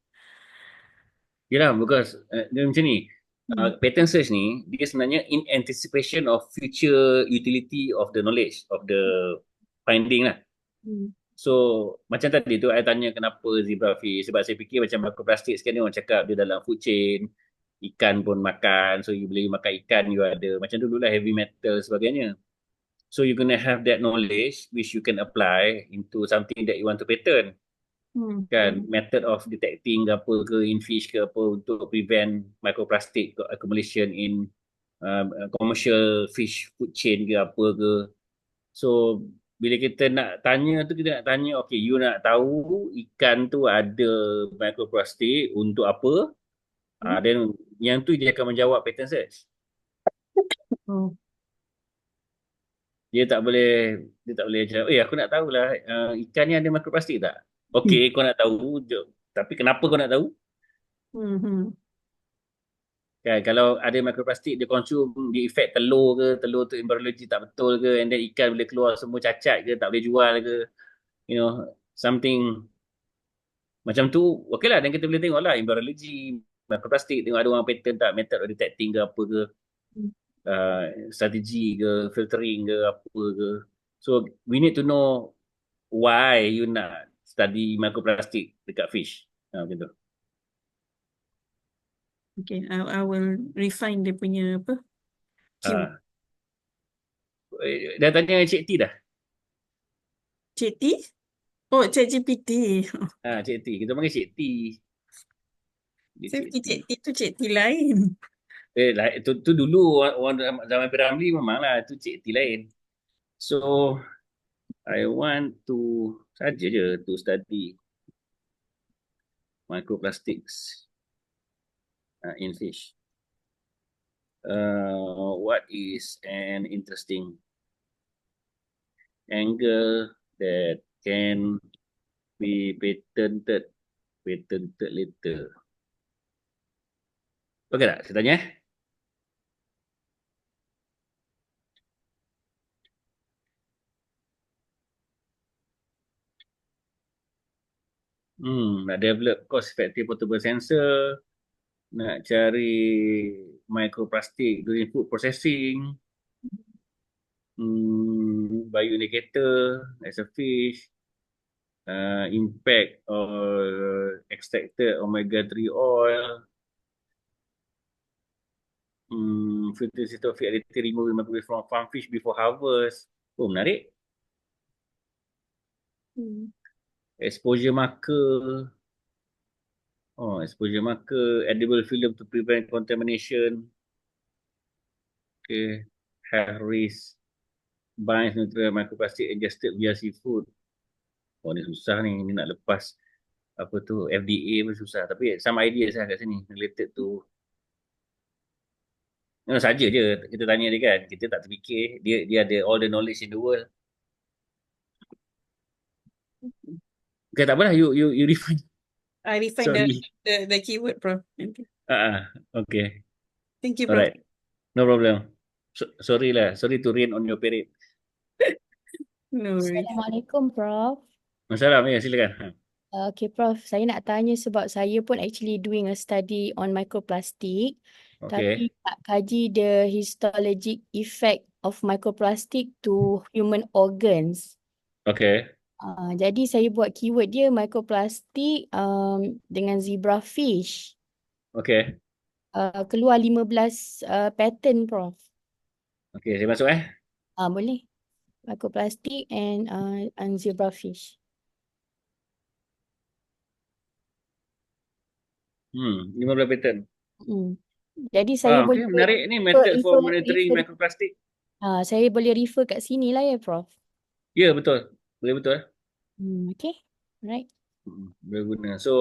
Yelah, because dia macam ni. Pattern search ni, dia sebenarnya in anticipation of future utility of the knowledge, of the finding lah. So, macam tadi tu, saya tanya kenapa zebra fish. Sebab saya fikir macam microplastic sekarang ni orang cakap dia dalam food chain. Ikan pun makan. So, you boleh makan ikan, you ada. Macam dulu lah heavy metal sebagainya. So, you're gonna have that knowledge which you can apply into something that you want to patent. Kan, method of detecting ke apa ke in fish ke apa untuk prevent microplastic accumulation in commercial fish food chain ke apa ke. So bila kita nak tanya tu, kita nak tanya okay, you nak tahu ikan tu ada microplastic untuk apa, then yang tu dia akan menjawab pattern search. Dia tak boleh cakap, aku nak tahulah ikan ni ada microplastic tak? Okay, kau nak tahu, tapi kenapa kau nak tahu? Kan, kalau ada microplastic dia consume, dia effect telur ke, telur tu embryology tak betul ke, and then ikan boleh keluar semua cacat ke, tak boleh jual ke, you know, something macam tu, okay lah, dan kita boleh tengok lah embryology, microplastic, tengok ada orang patent tak, method of detecting ke apa ke, strategi ke, filtering ke, apa ke. So, we need to know why you nak study microplastic dekat fish. Macam tu. Okay, I will refine dia punya apa? Dah tanya Cik T dah? Cik T? Oh, Cik GPT. Cik T. Kita panggil Cik T. Cik T tu Cik T lain. Tu dulu orang zaman Piramli memanglah tu Cik T lain. So I want to saja je to study microplastics in fish. What is an interesting angle that can be patented later? Okay tak? Saya tanya. Nak develop cost-effective portable sensor, nak cari microplastic during food processing, bioindicator as a fish, impact or extracted omega-3 oil, filter system remove microwave from farm fish before harvest. Oh, menarik. Exposure marker. Exposure marker, edible film to prevent contamination. Okay, health risk, binds nutrient microplastic ingested via seafood. Ni susah ni nak lepas apa tu FDA pun susah. Tapi some ideas lah kat sini related to saja je kita tanya dia kan. Kita tak terfikir dia ada all the knowledge in the world. Okay, tak apalah. You refine. I refine Sorry. the keyword, Prof. Nanti. Okay. Thank you, Prof. Alright. No problem. Sorry lah. Sorry to rain on your parade. No worries. Assalamualaikum, Prof. Masalah, ya, silakan. Okay, Prof. Saya nak tanya sebab saya pun actually doing a study on microplastic. Okay. Tapi nak kaji the histologic effect of microplastic to human organs. Okay. Jadi saya buat keyword dia microplastic dengan zebrafish. Okay. Keluar 15 pattern, Prof. Okay, saya masuk Boleh. Microplastic and zebrafish. 15 pattern. Jadi saya boleh Okay, menarik ni method for monitoring refer, microplastic. saya boleh refer kat sini lah ya, Prof. Ya, betul. Boleh betul. Okay, right. Boleh guna. So,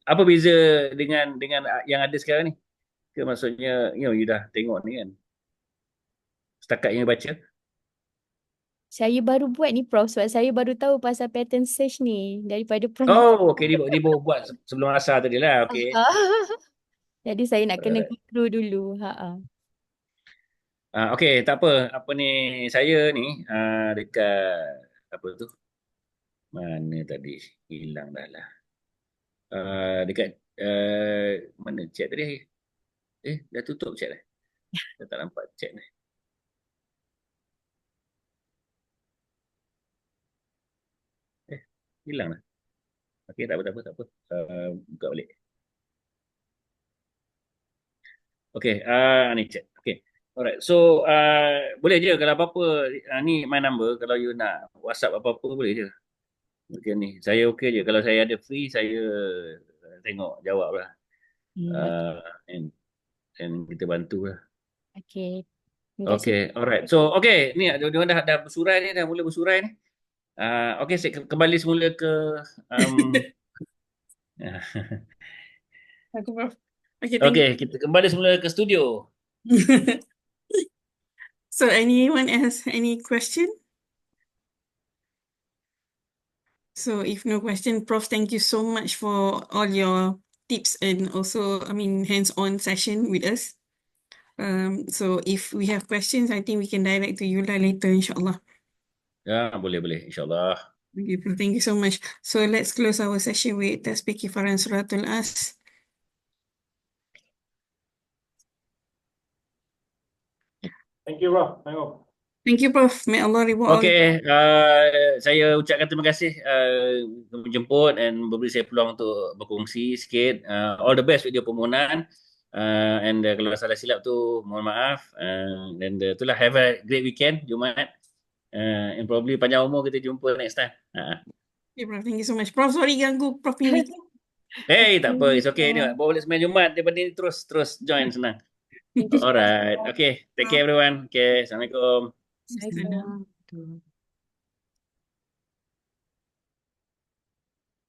apa beza dengan yang ada sekarang ni? Ke maksudnya, you dah tengok ni kan? Setakat yang baca? Saya baru buat ni, Prof, sebab saya baru tahu pasal pattern search ni daripada Prof. Oh, okay. Dia baru buat sebelum asar tadi lah. Okay. Jadi saya nak kena Alright. go through dulu. Okay, tak apa. Apa ni, saya ni dekat, apa tu? Mana tadi? Hilang dah lah. Dekat, mana chat tadi? Dah tutup chat dah. Dah tak nampak chat ni. Hilang lah. Okay, tak apa. Buka balik. Okay, ni chat. Okay. Alright. So, boleh je kalau apa-apa, ni my number. Kalau you nak WhatsApp apa-apa, boleh je. Okay ni. Saya okay je. Kalau saya ada free, saya tengok, jawab lah. And kita bantu lah. Okay. Terima kasih. Okay, alright. So, okay. Ni, dia dah bersurai ni, dah mula bersurai ni. Okay, saya kembali semula ke... Aku, Prof. Okay, thank Okay, kita kembali semula ke studio. you. So, anyone else, any question? So, if no question, Prof, thank you so much for all your tips and also, hands-on session with us. So, if we have questions, I think we can direct to Yula later, insyaAllah. Ya, boleh. InsyaAllah. Okay, Prof, thank you so much. So, let's close our session with Tasbih Kifaran Suratul As. Thank you, Prof. Thank you, Prof. May Allah reward all. Okay, saya ucapkan terima kasih menjemput dan memberi saya peluang untuk berkongsi sikit. All the best video permohonan. And kalau salah silap tu, mohon maaf. Dan itulah, have a great weekend, Jumaat. And probably panjang umur, kita jumpa next time. Okay, Prof, thank you so much. Prof, sorry ganggu Prof punya weekend. Hey, tak apa. It's okay. Ni, bawa balik sembahyang Jumaat. Daripada ni terus join, senang. Alright. Okay. Take care, everyone. Okay. Assalamualaikum. Assalamualaikum.